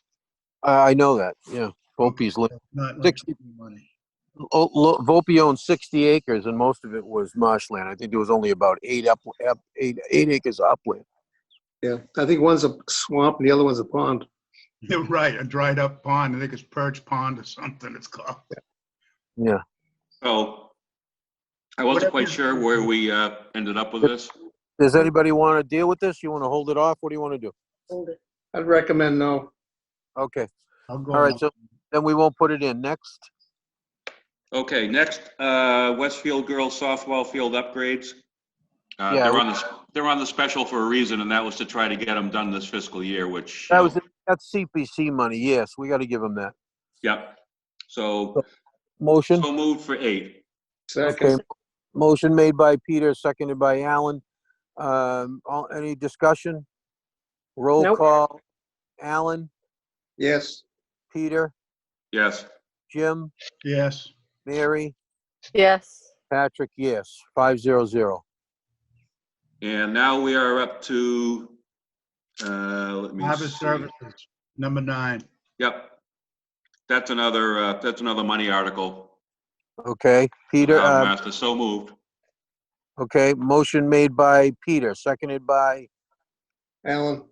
I know that, yeah. Volpe's, Not like 60 money. Volpe owned 60 acres, and most of it was marshland. I think there was only about 8 acres of upland. Yeah, I think one's a swamp and the other one's a pond. You're right, a dried up pond. I think it's Perch Pond or something it's called. Yeah. So I wasn't quite sure where we ended up with this. Does anybody want to deal with this? You want to hold it off? What do you want to do? Hold it. I'd recommend no. Okay. I'll go All right. along. So then we won't put it in. Next. Okay, next, Westfield girls softball field upgrades. Yeah, They're on the special for a reason, and that was to try to get them done this fiscal year, which, you know, That's CPC money. Yes, we got to give them that. yeah. So Motion. moved for 8. Second. Okay. Motion made by Peter, seconded by Alan. Any discussion? Roll Nope. call. Alan, Yes. Peter, Yes. Jim, Yes. Mary, Yes. Patrick, yes, 500. And now we are up to, let me Harvest see. Services, number 9. Yep. That's another money article. Okay, Peter, Harbor Master, so moved. okay, motion made by Peter, seconded by Alan.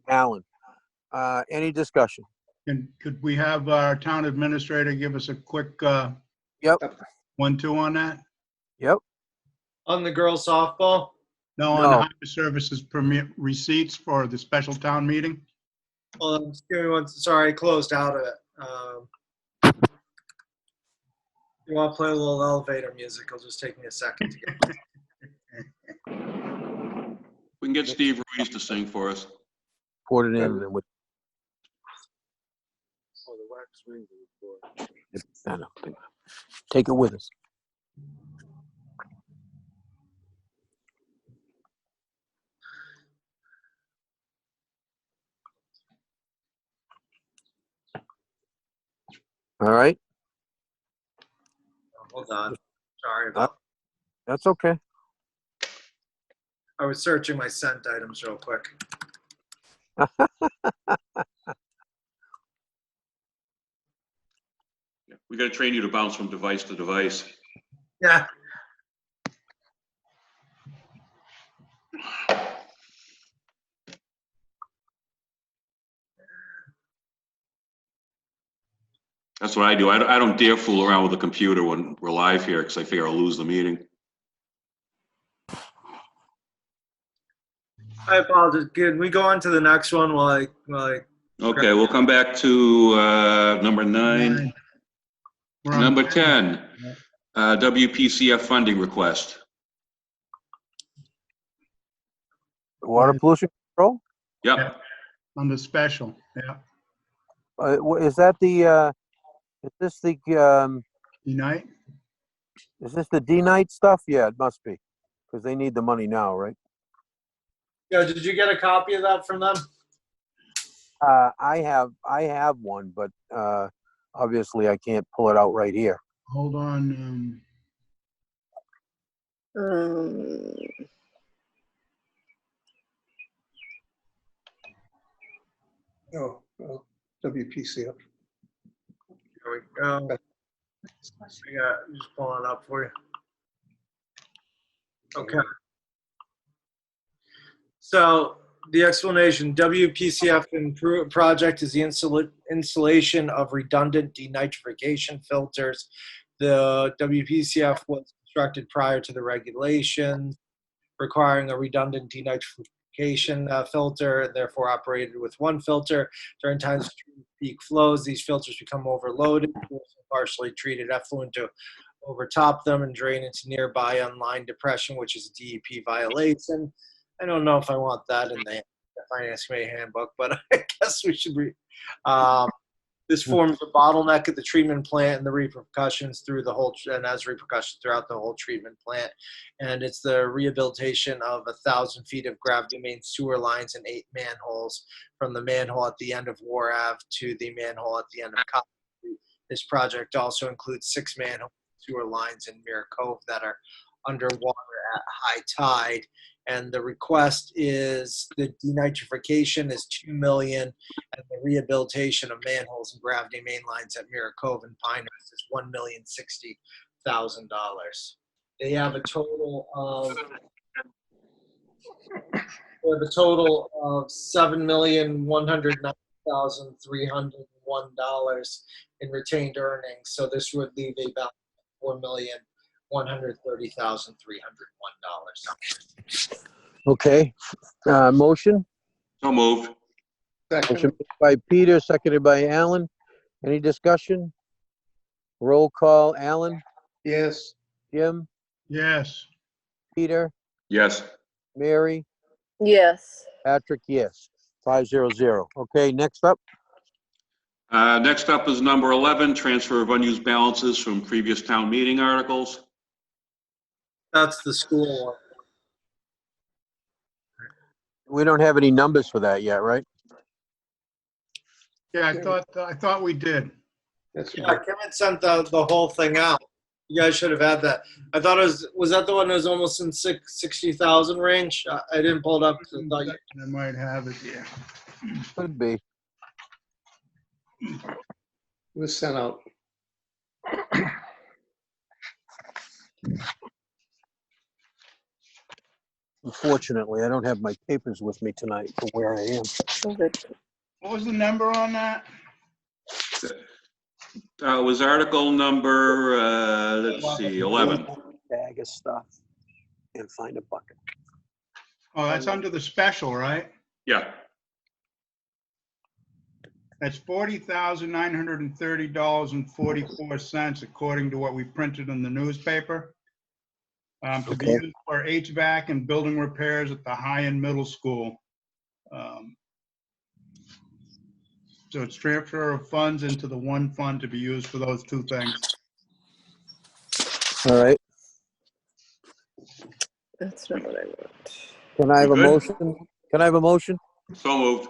Alan. Any discussion? And could we have our town administrator give us a quick Yep, 1-2 on that? yep. On the girls softball, No, on No. the Harvest Services permit receipts for the special town meeting? just give me one. Sorry, I closed out of it. You want to play a little elevator music? It'll just take me a second to get. can get Steve Ruiz to sing for us. Put it in and then I know. Take it with us. All right, Hold on. Sorry about. that's okay. I was searching my sent items real quick. We got to train you to bounce from device to device. Yeah. That's what I do. I don't dare fool around with the computer when we're live here because I figure I'll lose the meeting. I apologize. Can we go on to the next one while I Okay, we'll come back to number 9. We're on Number 10, WPCF funding request. Water pollution control? Yep. Under special, yeah. Is that the, is this the, Unite? is this the D-Night stuff? Yeah, it must be, because they need the money now, right? Yeah, did you get a copy of that from them? I have one, but obviously I can't pull it out right here. Hold on. WPCF. There we go. Yeah, just pulling it up for you. Okay. So the explanation, WPCF project is the installation of redundant denitrification filters. The WPCF was constructed prior to the regulations, requiring a redundant denitrification filter, therefore operated with one filter. During times of peak flows, these filters become overloaded, partially treated effluent to overtop them and drain into nearby unlined depression, which is a DEP violation. I don't know if I want that in the Finance Committee handbook, but I guess we should read. This forms a bottleneck at the treatment plant and the repercussions through the whole, and has repercussions throughout the whole treatment plant. And it's the rehabilitation of 1,000 feet of gravity main sewer lines and 8 manholes from the manhole at the end of War Ave to the manhole at the end of Cotton Street. This project also includes 6 manhole sewer lines in Mirror Cove that are underwater at high tide. And the request is the denitrification is $2 million, and the rehabilitation of manholes and gravity main lines at Mirror Cove and Pinehurst is $1,060,000. They have a total of $7,109,301 in retained earnings. So this would leave a balance of $4,130,301. Okay, motion? So moved. Motion Second. made by Peter, seconded by Alan. Any discussion? Roll call, Alan, Yes. Jim, Yes. Peter, Yes. Mary, Yes. Patrick, yes. 500. Okay, next up. Next up is number 11, transfer of unused balances from previous town meeting articles. That's the school one. We don't have any numbers for that yet, right? Yeah, I thought we did. That's Yeah, Kevin sent the whole thing out. You guys should have had that. I thought it was that the one that was almost in 60,000 range? I didn't pull it up. 'Cause I thought you, I might have it, yeah. Could be. It was sent out. Unfortunately, I don't have my papers with me tonight for where I am. What was the number on that? It was article number, let's see, 11. Bag of stuff and find a bucket. Oh, that's under the special, right? Yeah. That's $40,930.44 according to what we printed in the newspaper. To be Okay. used for HVAC and building repairs at the high-end middle school. So it's transfer of funds into the one fund to be used for those two things. All right. That's not what I want. Can I have a Good. motion? Can I have a motion? So moved.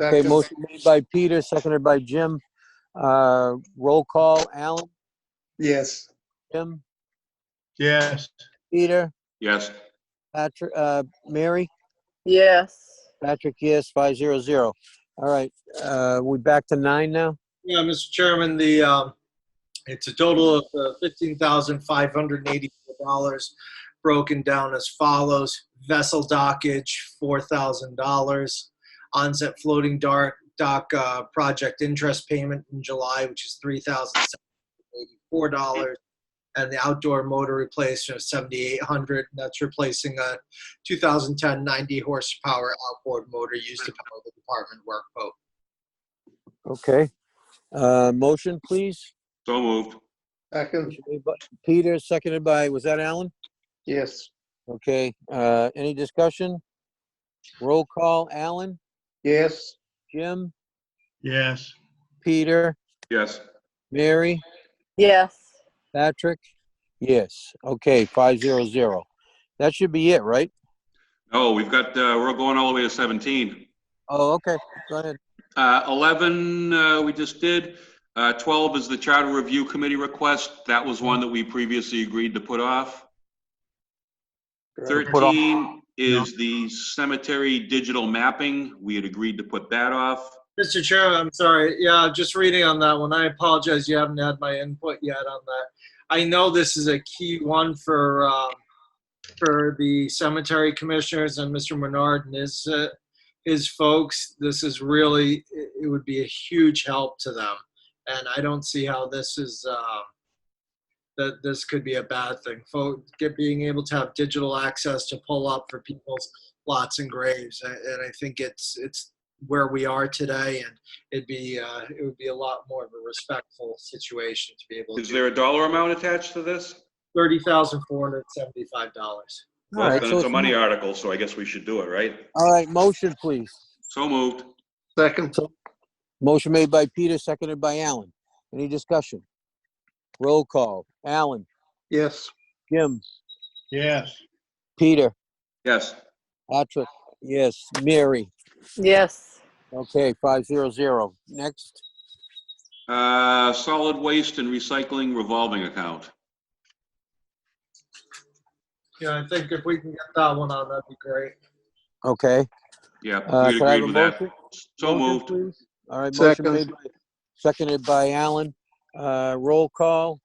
Okay, Second. motion made by Peter, seconded by Jim. Roll call, Alan, Yes. Jim, Yes. Peter, Yes. Patrick, Mary, Yes. Patrick, yes, 500. All right, we back to 9 now? Yeah, Mr. Chairman, it's a total of $15,584, broken down as follows. Vessel dockage, $4,000. Onset floating dock project interest payment in July, which is $3,784. And the outdoor motor replacement of $7,800. That's replacing a 2010 90 horsepower outboard motor used to power the department workboat. Okay. Motion, please. So moved. Second. Motion made by Peter, seconded by, was that Alan? Yes. Okay, any discussion? Roll call, Alan, Yes. Jim, Yes. Peter, Yes. Mary, Yes. Patrick? Yes. Okay, 500. That should be it, right? Oh, we've got, we're going all the way to 17. Oh, okay. Go ahead. 11, we just did. 12 is the Charter Review Committee request. That was one that we previously agreed to put off. 13 is the cemetery digital mapping. We had agreed to put that off. Mr. Chairman, I'm sorry. Yeah, just reading on that one. I apologize. You haven't had my input yet on that. I know this is a key one for the cemetery commissioners and Mr. Menard and his folks. This is really, it would be a huge help to them. And I don't see how this is, that this could be a bad thing. Being able to have digital access to pull up for people's plots and graves. And I think it's where we are today, and it would be a lot more of a respectful situation to be able to. Is there a dollar amount attached to this? $30,475. All Well, right, then so it's a it's money article, so I guess we should do it, right? All right, motion, please. So moved. Second. Motion made by Peter, seconded by Alan. Any discussion? Roll call, Alan, Yes. Jim, Yes. Peter, Yes. Patrick, yes, Mary. Yes. Okay, 500. Next. Solid waste and recycling revolving account. Yeah, I think if we can get that one on, that'd be great. Okay. Yeah, we Can I have agreed a with that. motion? So Motion, moved. please. All right, Second. motion made, seconded by Alan. Roll call.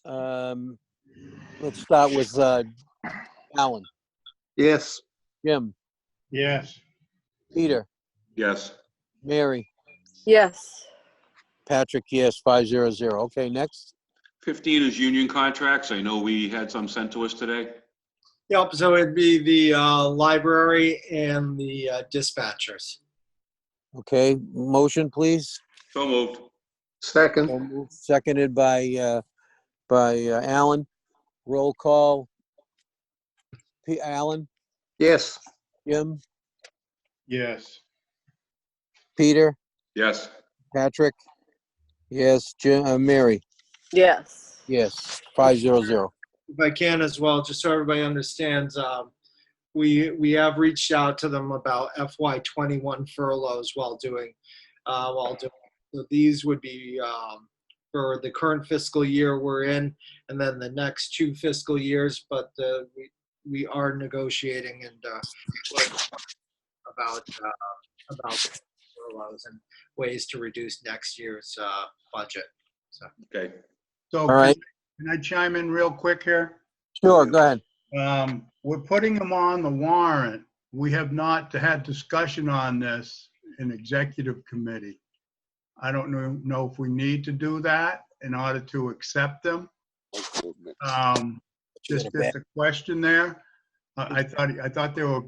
Let's start with Alan, Yes. Jim, Yes. Peter, Yes. Mary, Yes. Patrick, yes, 500. Okay, next. 15 is union contracts. I know we had some sent to us today. Yep, so it'd be the library and the dispatchers. Okay, motion, please. So moved. Second. Seconded by Alan. Roll call. Alan, Yes. Jim, Yes. Peter, Yes. Patrick, yes, Jim, Mary, Yes. yes, 500. If I can as well, just so everybody understands, we have reached out to them about FY21 furloughs while doing. So these would be for the current fiscal year we're in, and then the next 2 fiscal years. But we are negotiating and about furloughs and ways to reduce next year's budget. So. Okay. So All right. can I chime in real quick here? Sure, go ahead. We're putting them on the warrant. We have not had discussion on this in executive committee. I don't know if we need to do that in order to accept them. Just a question there. I thought they were,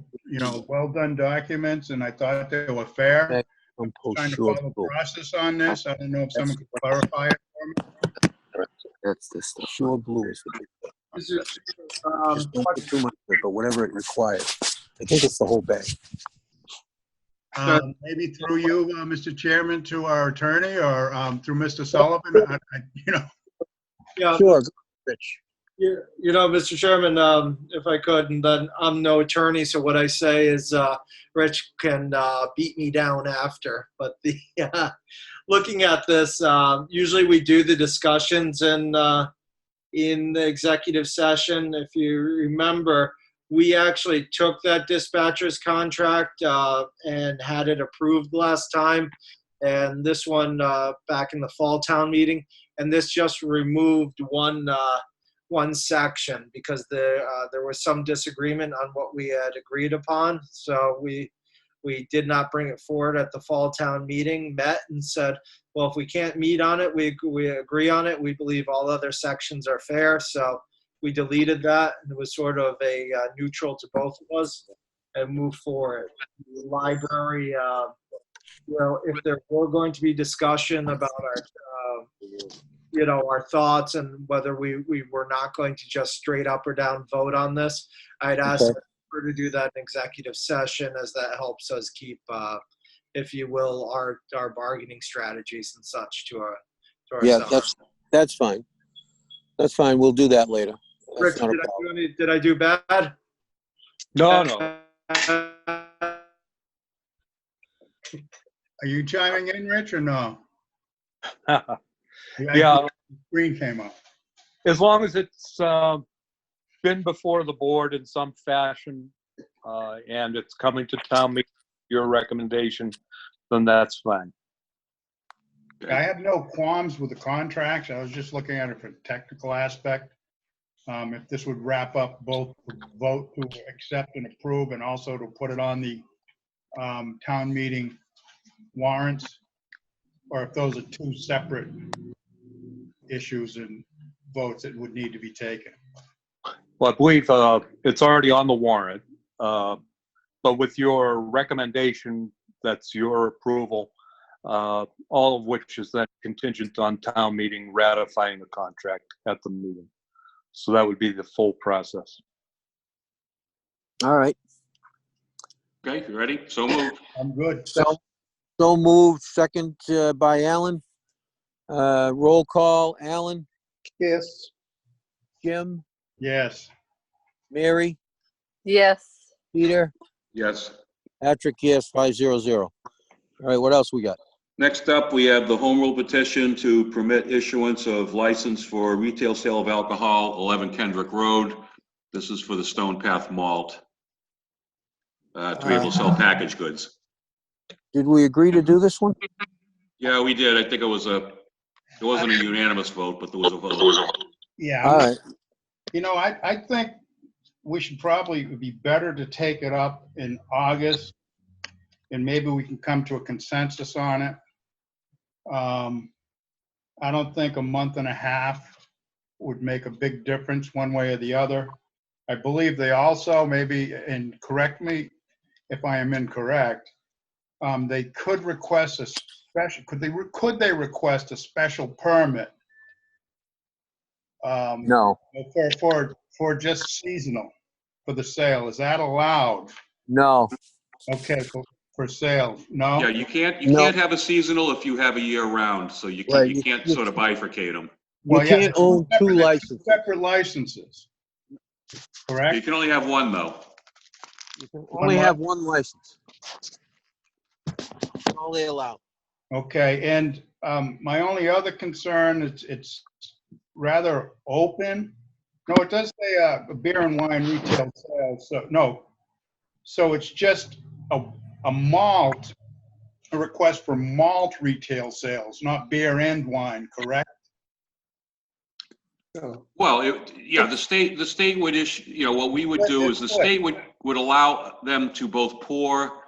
well done documents, and I thought they were fair. I'm trying to follow the process on this. I don't know if someone could clarify it for me. That's the stuff. Sure blue is the big Just don't put too much in it, but whatever it requires. I think it's the whole bag. Maybe through you, Mr. Chairman, to our attorney, or through Mr. Sullivan, Yeah, Sure, Rich. you know, Mr. Chairman, if I could, and then I'm no attorney, so what I say is Rich can beat me down after. But looking at this, usually we do the discussions in the executive session. If you remember, we actually took that dispatcher's contract and had it approved last time, and this one back in the fall town meeting, and this just removed one section because there was some disagreement on what we had agreed upon. So we did not bring it forward at the fall town meeting, met and said, well, if we can't meet on it, we agree on it. We believe all other sections are fair. So we deleted that, and it was sort of a neutral to both of us, and moved forward. The library, if there were going to be discussion about our thoughts and whether we were not going to just straight up or down vote on this, I'd ask her to do that in executive session, as that helps us keep, if you will, our bargaining strategies and such to ourselves. Yeah, that's fine. That's fine. We'll do that later. Rich, did I do bad? No. are you chiming in, Rich, or no? Yeah, Screen came up. as long as it's been before the board in some fashion and it's coming to town meeting, your recommendation, then that's fine. I have no qualms with the contracts. I was just looking at it from a technical aspect. If this would wrap up both the vote to accept and approve, and also to put it on the town meeting warrants, or if those are two separate issues and votes that would need to be taken. Well, I believe it's already on the warrant, but with your recommendation, that's your approval, all of which is then contingent on town meeting ratifying the contract at the meeting. So that would be the full process. All right. Okay, you ready? So moved. I'm good. So moved. Second by Alan. Roll call. Alan, Yes. Jim, Yes. Mary, Yes. Peter, Yes. Patrick, yes, 500. All right, what else we got? Next up, we have the home rule petition to permit issuance of license for retail sale of alcohol, 11 Kendrick Road. This is for the Stone Path Malt to be able to sell packaged goods. Did we agree to do this one? Yeah, we did. I think it wasn't a unanimous vote, but there was a vote. Yeah. All right. I think we should probably, it would be better to take it up in August, and maybe we can come to a consensus on it. I don't think a month and a half would make a big difference one way or the other. I believe they also, maybe, and correct me if I am incorrect, they could request a special, could they request a special permit? No. For just seasonal, for the sale. Is that allowed? No. Okay, for sale, no? Yeah, you can't No. have a seasonal if you have a year round, so you Right, can't sort of bifurcate them. You can't own two licenses. Separate licenses, You correct? can only have one, though. You can only have one license. That's all they allow. Okay, and my only other concern, it's rather open. No, it does say a beer and wine retail sales, so, no. So it's just a malt, a request for malt retail sales, not beer and wine, correct? Well, the state would issue, what we would do is the state would allow them to both pour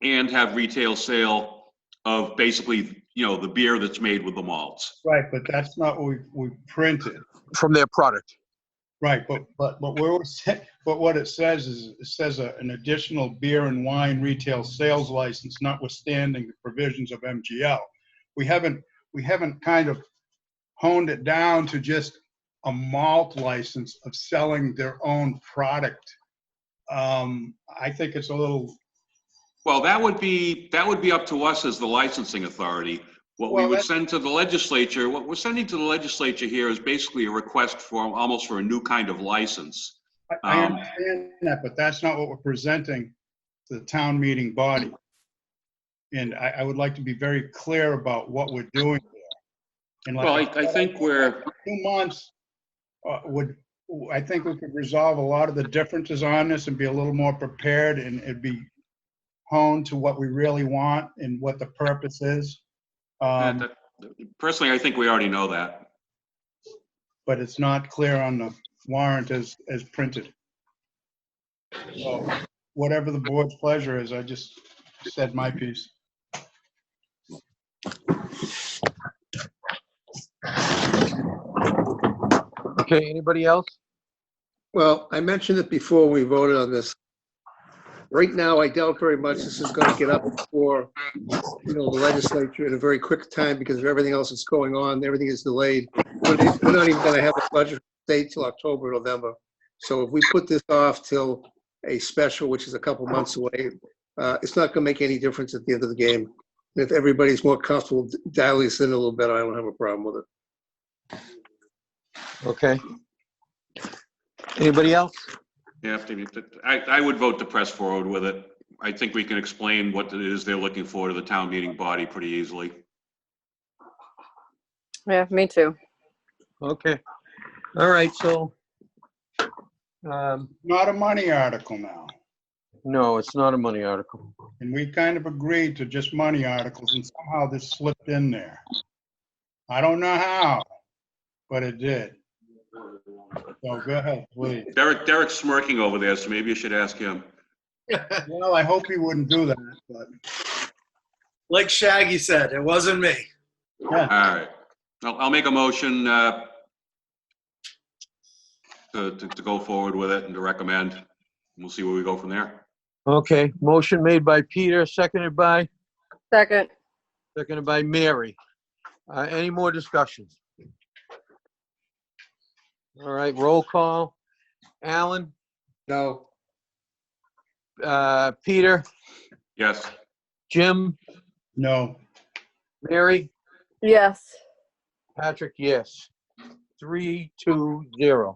and have retail sale of basically, the beer that's made with the malts. Right, but that's not what we printed. From their product. Right, but what it says is, it says an additional beer and wine retail sales license, notwithstanding the provisions of MGL. We haven't kind of honed it down to just a malt license of selling their own product. I think it's a little. Well, that would be up to us as the licensing authority. What we Well, would send to the legislature, what we're sending to the legislature here is basically a request for, almost for a new kind of license. I understand that, but that's not what we're presenting to the town meeting body. And I would like to be very clear about what we're doing there. And like Well, I I think we're, 2 months I think we could resolve a lot of the differences on this and be a little more prepared, and it'd be honed to what we really want and what the purpose is. personally, I think we already know that. But it's not clear on the warrant as printed. So whatever the board's pleasure is, I just said my piece. Okay, anybody else? Well, I mentioned it before we voted on this. Right now, I doubt very much this is going to get up before, the legislature in a very quick time because of everything else that's going on. Everything is delayed. We're not even going to have a budget date till October, November. So if we put this off till a special, which is a couple months away, it's not going to make any difference at the end of the game. If everybody's more comfortable dialing this in a little bit, I don't have a problem with it. Okay. Anybody else? Yeah, I would vote to press forward with it. I think we can explain what it is they're looking for to the town meeting body pretty easily. Yeah, me too. Okay. All right, so, Not a money article now. no, it's not a money article. And we kind of agreed to just money articles, and somehow this slipped in there. I don't know how, but it did. So go ahead, please. Derek's smirking over there, so maybe you should ask him. Well, I hope he wouldn't do that, but Like Shaggy said, it wasn't me. yeah. All right. I'll make a motion to go forward with it and to recommend. We'll see where we go from there. Okay, motion made by Peter, seconded by Second. Mary. Any more discussion? All right, roll call. Alan, No, Peter, Yes. Jim, No, Mary, Yes. Patrick, yes. 3-2-0.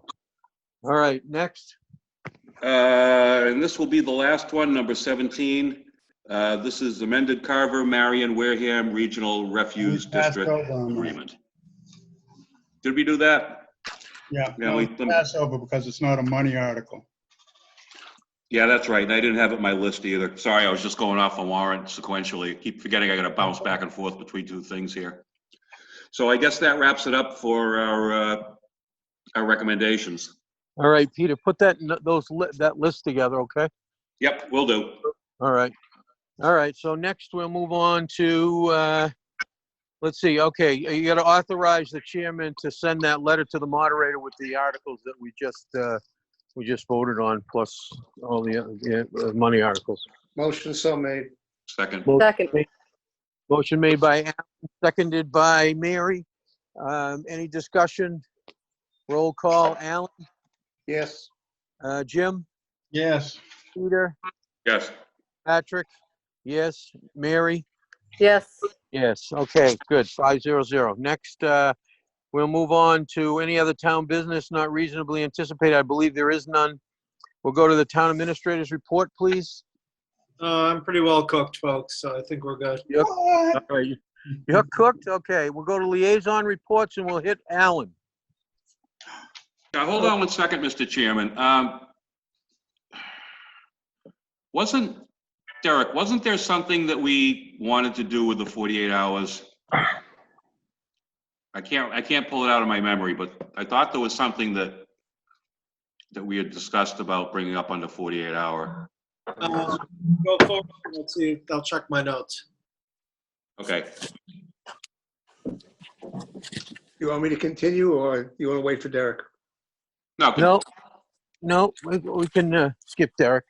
All right, next. And this will be the last one, number 17. This is amended Carver, Marion, Wareham Regional Refuse We passed District over on that. Agreement. Did we do that? yeah, Yeah, no, we- pass over because it's not a money article. Yeah, that's right. And I didn't have it on my list either. Sorry, I was just going off the warrant sequentially. Keep forgetting I got to bounce back and forth between two things here. So I guess that wraps it up for our recommendations. All right, Peter, put that list together, okay? Yep, will do. All right. All right, so next we'll move on to, let's see, okay, you got to authorize the chairman to send that letter to the moderator with the articles that we just voted on, plus all the money articles. motion so made. Second. Second. Motion made by Alan, seconded by Mary. Any discussion? Roll call. Alan, Yes, Jim, Yes, Peter, Yes. Patrick, yes, Mary, Yes. yes. Okay, good. 5-0-0. Next, we'll move on to any other town business not reasonably anticipated. I believe there is none. We'll go to the town administrator's report, please. I'm pretty well cooked, folks, so I think we're good. Yep. what? All right. You're cooked? Okay, we'll go to liaison reports and we'll hit Alan. Now, hold on one second, Mr. Chairman. Derek, wasn't there something that we wanted to do with the 48 hours? I can't pull it out of my memory, but I thought there was something that we had discussed about bringing up under 48 hour. Go forward. Let's see. I'll check my notes. Okay. you want me to continue or you want to wait for Derek? No, we can skip Derek.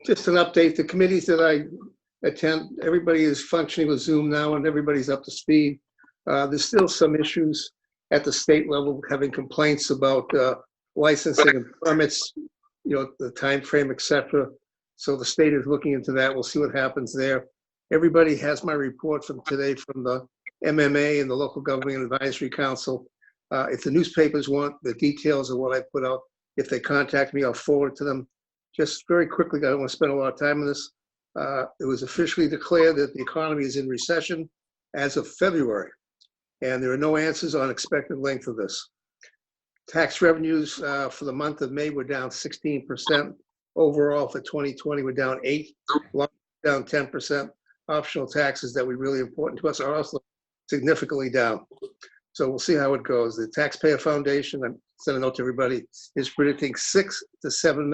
Just an update, the committees that I attend, everybody is functioning with Zoom now and everybody's up to speed. There's still some issues at the state level having complaints about licensing and permits, the time frame, et cetera. So the state is looking into that. We'll see what happens there. Everybody has my report from today from the MMA and the Local Government Advisory Council. If the newspapers want the details of what I put out, if they contact me, I'll forward it to them. Just very quickly, I don't want to spend a lot of time on this. It was officially declared that the economy is in recession as of February, and there are no answers on expected length of this. Tax revenues for the month of May were down 16%. Overall for 2020, we're down 8%, down 10%. Optional taxes that were really important to us are also significantly down. So we'll see how it goes. The Taxpayer Foundation, I sent a note to everybody, is predicting $6 to $7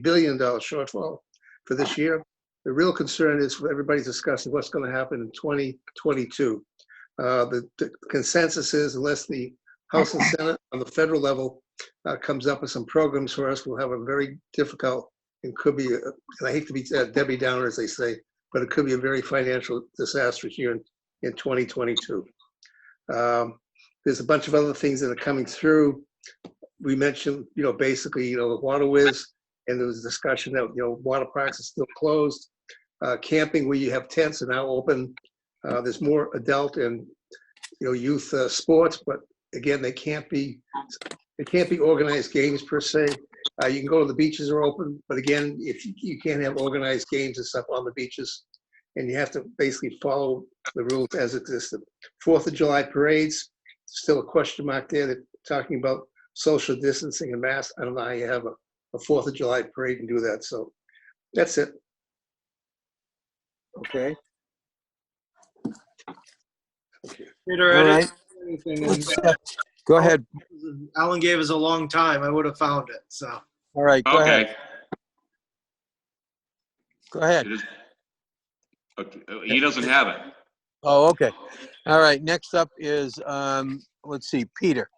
billion shortfall for this year. The real concern is everybody's discussing what's going to happen in 2022. The consensus is unless the House and Senate on the federal level comes up with some programs for us, we'll have a very difficult and could be, and I hate to be Debbie Downer as they say, but it could be a very financial disastrous year in 2022. There's a bunch of other things that are coming through. We mentioned, basically, the water whiz, and there was a discussion that, water parks are still closed. Camping where you have tents are now open. There's more adult and, youth sports, but again, they can't be organized games per se. You can go to the beaches are open, but again, if you can't have organized games and stuff on the beaches, and you have to basically follow the rules as existed. 4th of July parades, still a question mark there. They're talking about social distancing and masks. I don't know how you have a 4th of July parade and do that. So that's it. Okay. Peter, All I right. didn't see anything. Go ahead. Alan gave us a long time. I would have found it, so. All right, go ahead. Okay. Go ahead. It is- okay, he doesn't have it. Oh, okay. All right, next up is, let's see, Peter.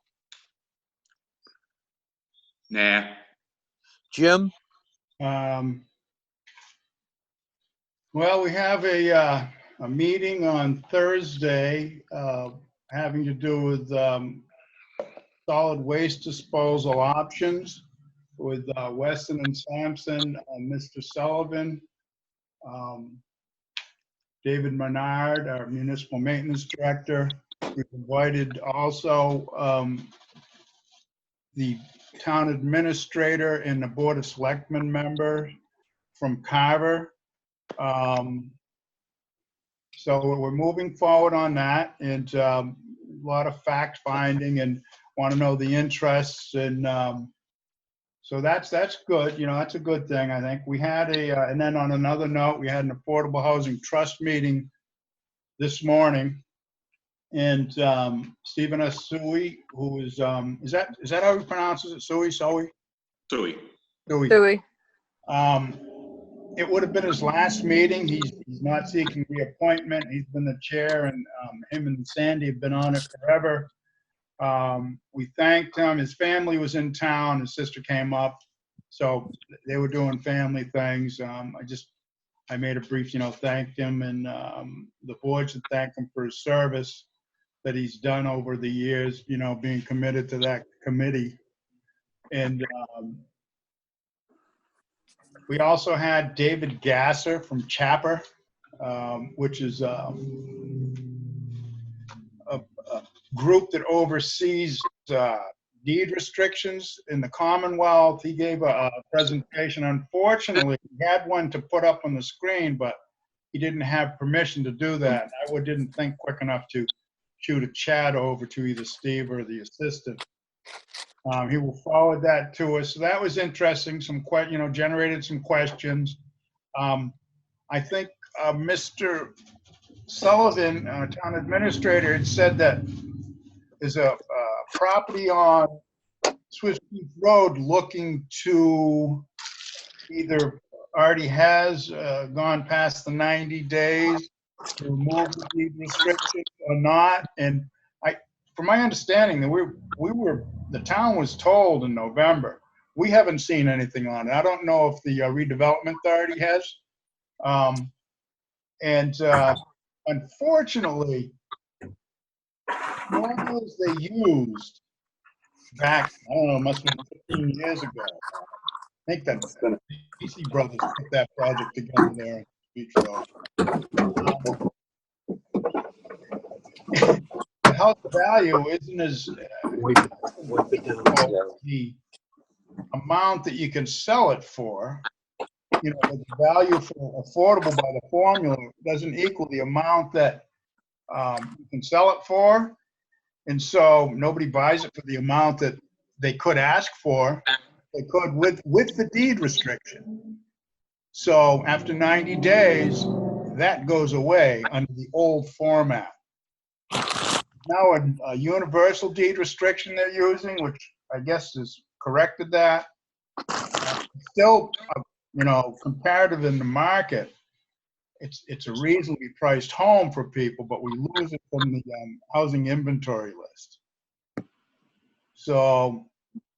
Nah. Jim? Well, we have a meeting on Thursday having to do with solid waste disposal options with Weston and Sampson, Mr. Sullivan, David Menard, our municipal maintenance director. We've invited also the town administrator and the board of selectmen member from Carver. So we're moving forward on that, and a lot of fact finding and want to know the interests, and so that's good. That's a good thing. I think we had and then on another note, we had an affordable housing trust meeting this morning, and Stephen S. Suey, who is that how he pronounces it? Suey. Dewey. It would have been his last meeting. He's not seeking reappointment. He's been the chair, and him and Sandy have been on it forever. We thanked him. His family was in town. His sister came up, so they were doing family things. I made a brief, thanked him, and the board should thank him for his service that he's done over the years, being committed to that committee. And we also had David Gasser from Chapter, which is a group that oversees deed restrictions in the Commonwealth. He gave a presentation. Unfortunately, he had one to put up on the screen, but he didn't have permission to do that. I didn't think quick enough to shoot a chat over to either Steve or the assistant. He will forward that to us. So that was interesting. Generated some questions. I think Mr. Sullivan, town administrator, had said that there's a property on Swiss Beach Road looking to either already has gone past the 90 days to remove the deed restriction or not. And from my understanding, that the town was told in November. We haven't seen anything on it. I don't know if the redevelopment authority has. Unfortunately, formulas they used back, I don't know, must have been 15 years ago. I think that PC Brothers put that project together there in Beach Road. The house value isn't as the amount that you can sell it for. You know, the value for affordable by the formula doesn't equal the amount that you can sell it for. And so nobody buys it for the amount that they could ask for. They could with the deed restriction. So after 90 days, that goes away under the old format. Now a universal deed restriction they're using, which I guess has corrected that. Still, you know, comparative in the market, it's a reasonably priced home for people, but we lose it from the housing inventory list. So,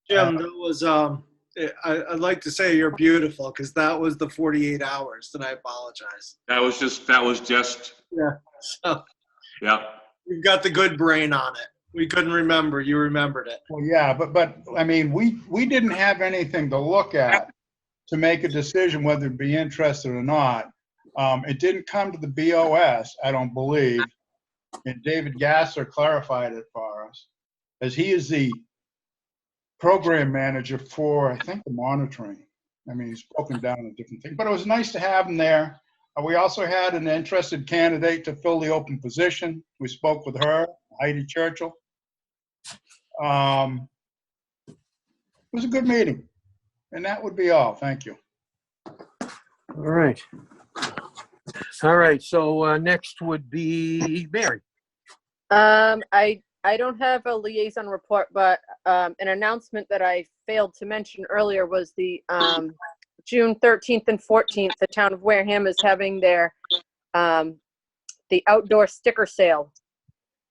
Jim, that was, I'd like to say you're beautiful, because that was the 48 hours, and I apologize. That was just, Yeah. So yeah. you've got the good brain on it. We couldn't remember. You remembered it. well, yeah, but I mean, we didn't have anything to look at to make a decision whether to be interested or not. It didn't come to the BOS, I don't believe, and David Gasser clarified it for us, as he is the program manager for, I think, the monitoring. I mean, he's broken down a different thing, but it was nice to have him there. We also had an interested candidate to fill the open position. We spoke with her, Heidi Churchill. It was a good meeting, and that would be all. Thank you. All right. All right, so next would be Mary. I don't have a liaison report, but an announcement that I failed to mention earlier was the June 13th and 14th, the town of Wareham is having their the outdoor sticker sale.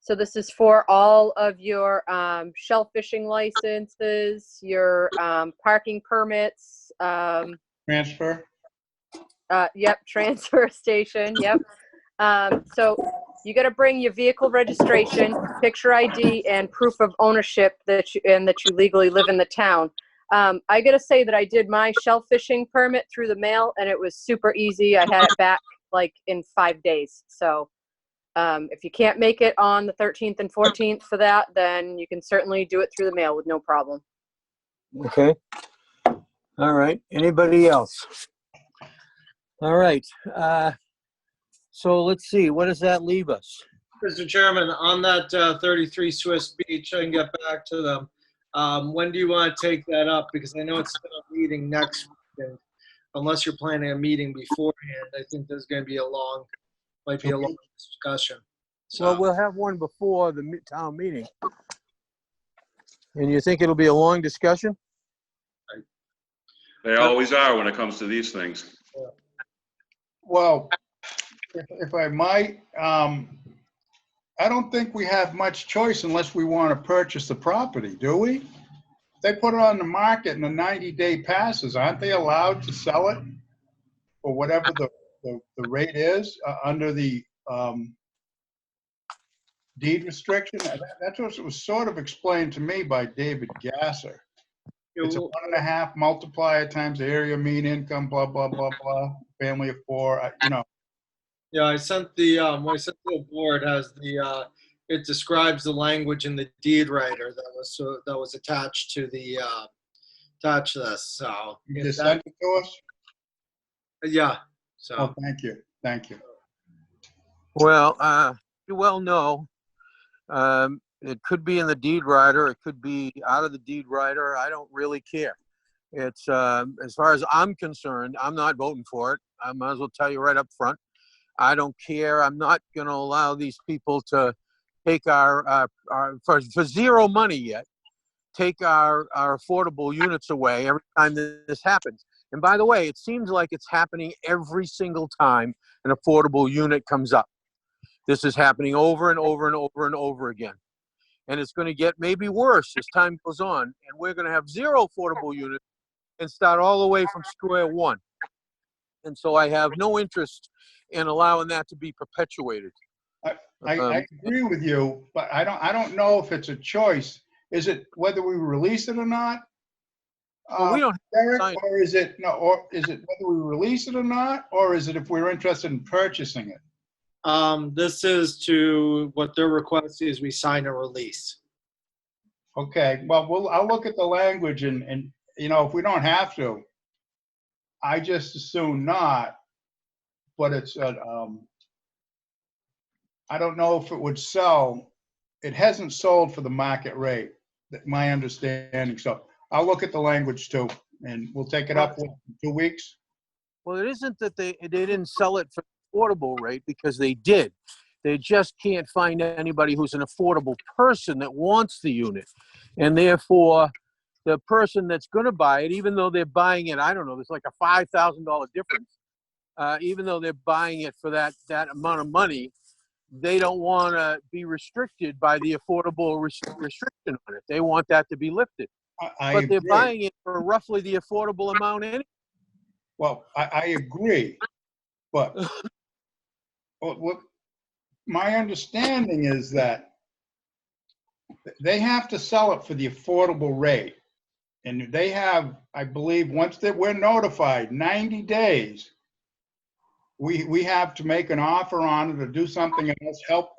So this is for all of your shell fishing licenses, your parking permits. Transfer? Yep, transfer station, yep. So you got to bring your vehicle registration, picture ID, and proof of ownership that you legally live in the town. I got to say that I did my shell fishing permit through the mail, and it was super easy. I had it back like in 5 days. So if you can't make it on the 13th and 14th for that, then you can certainly do it through the mail with no problem. Okay. All right. Anybody else? All right. So let's see. What does that leave us? Mr. Chairman, on that 33 Swiss Beach, I can get back to them. When do you want to take that up? Because I know it's still a meeting next week. And unless you're planning a meeting beforehand, I think there's going to be a long discussion. So, Well, we'll have one before the town meeting. And you think it'll be a long discussion? They always are when it comes to these things. Well, if I might, I don't think we have much choice unless we want to purchase the property, do we? They put it on the market and the 90-day passes. Aren't they allowed to sell it for whatever the rate is under the deed restriction? That's what was sort of explained to me by David Gasser. It's a 1.5 multiplier times the area mean income, blah, blah, blah, blah, family of 4, you know. yeah, I sent the board has the it describes the language in the deed writer that was attached to the attached to this. So You just sent it to us? yeah. So Oh, thank you. Thank you. Well, you well know, it could be in the deed writer. It could be out of the deed writer. I don't really care. It's, as far as I'm concerned, I'm not voting for it. I might as well tell you right up front. I don't care. I'm not going to allow these people to take our for zero money yet, take our affordable units away every time this happens. And by the way, it seems like it's happening every single time an affordable unit comes up. This is happening over and over and over and over again. And it's going to get maybe worse as time goes on. And we're going to have 0 affordable units and start all the way from square one. And so I have no interest in allowing that to be perpetuated. I agree with you, but I don't know if it's a choice. Is it whether we release it or not? Well, we don't Derek, sign- or is it, no, or is it whether we release it or not, or is it if we're interested in purchasing it? This is to, what their request is, we sign a release. Okay, well, I'll look at the language and, you know, if we don't have to, I just assume not, but it's, I don't know if it would sell. It hasn't sold for the market rate, my understanding. So I'll look at the language too, and we'll take it up in 2 weeks. Well, it isn't that they didn't sell it for affordable rate, because they did. They just can't find anybody who's an affordable person that wants the unit. And therefore, the person that's going to buy it, even though they're buying it, I don't know, there's like a $5,000 difference. Even though they're buying it for that amount of money, they don't want to be restricted by the affordable restriction on it. They want that to be lifted. I But they're agree. buying it for roughly the affordable amount anyway. Well, I agree, but what my understanding is that they have to sell it for the affordable rate. And they have, I believe, once that we're notified, 90 days, we have to make an offer on it or do something else, help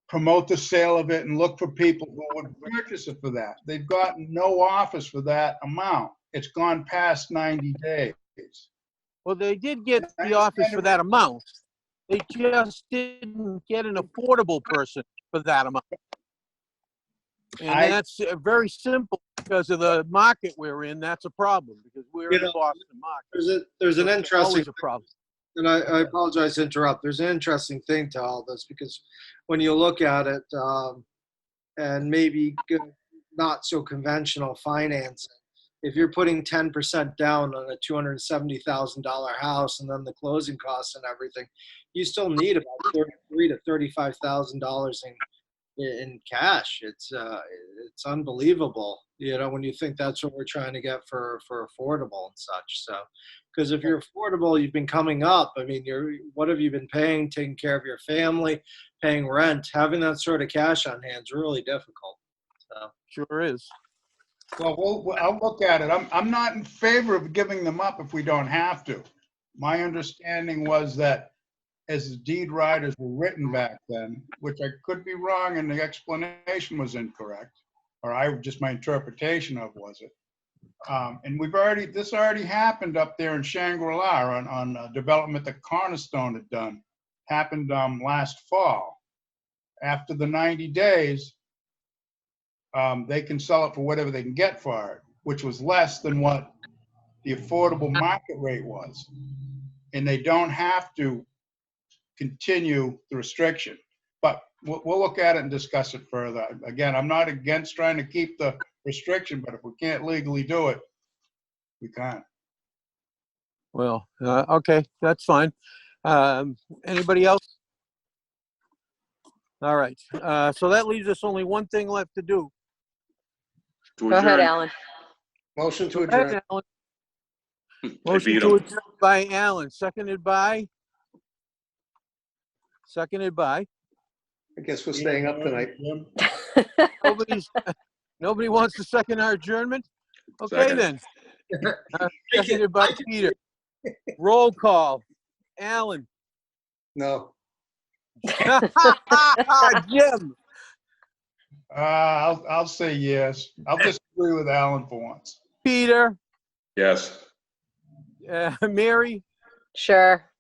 promote the sale of it and look for people who would purchase it for that. They've gotten no offers for that amount. It's gone past 90 days. Well, they did get the offers for that amount. They just didn't get an affordable person for that amount. And that's very simple because of the market we're in. That's a problem because we're in the Boston market. There's an It's interesting, always a problem. and I apologize to interrupt. There's an interesting thing to all this because when you look at it, and maybe not so conventional financing, if you're putting 10% down on a $270,000 house and then the closing costs and everything, you still need about $33,000 to $35,000 in cash. It's unbelievable, you know, when you think that's what we're trying to get for affordable and such. So, because if you're affordable, you've been coming up. I mean, what have you been paying? Taking care of your family, paying rent, having that sort of cash on hand is really difficult. So. Sure is. Well, I'll look at it. I'm not in favor of giving them up if we don't have to. My understanding was that as the deed riders were written back then, which I could be wrong and the explanation was incorrect, or just my interpretation of was it. And this already happened up there in Shangri-La on a development that Cornerstone had done. Happened last fall. After the 90 days, they can sell it for whatever they can get for it, which was less than what the affordable market rate was. And they don't have to continue the restriction. But we'll look at it and discuss it further. Again, I'm not against trying to keep the restriction, but if we can't legally do it, we can't. Well, okay, that's fine. Anybody else? All right. So that leaves us only one thing left to do. To Go ahead, adjourn. Alan. Motion to Go ahead, adjourn. Alan. I Motion beat to 'em. adjourn by Alan, seconded by? I guess we're staying up tonight. Nobody wants to second our adjournment? Okay, Second. then. Seconded by Peter. Roll call. Alan. No. Jim. I'll say yes. I'll disagree with Alan for once. Peter. Yes. Mary. Sure.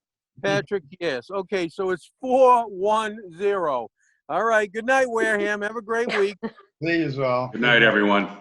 Patrick, yes. Okay, so it's 4-1-0. All right, good night, Wareham. Have a great week. See you all. Good night, everyone.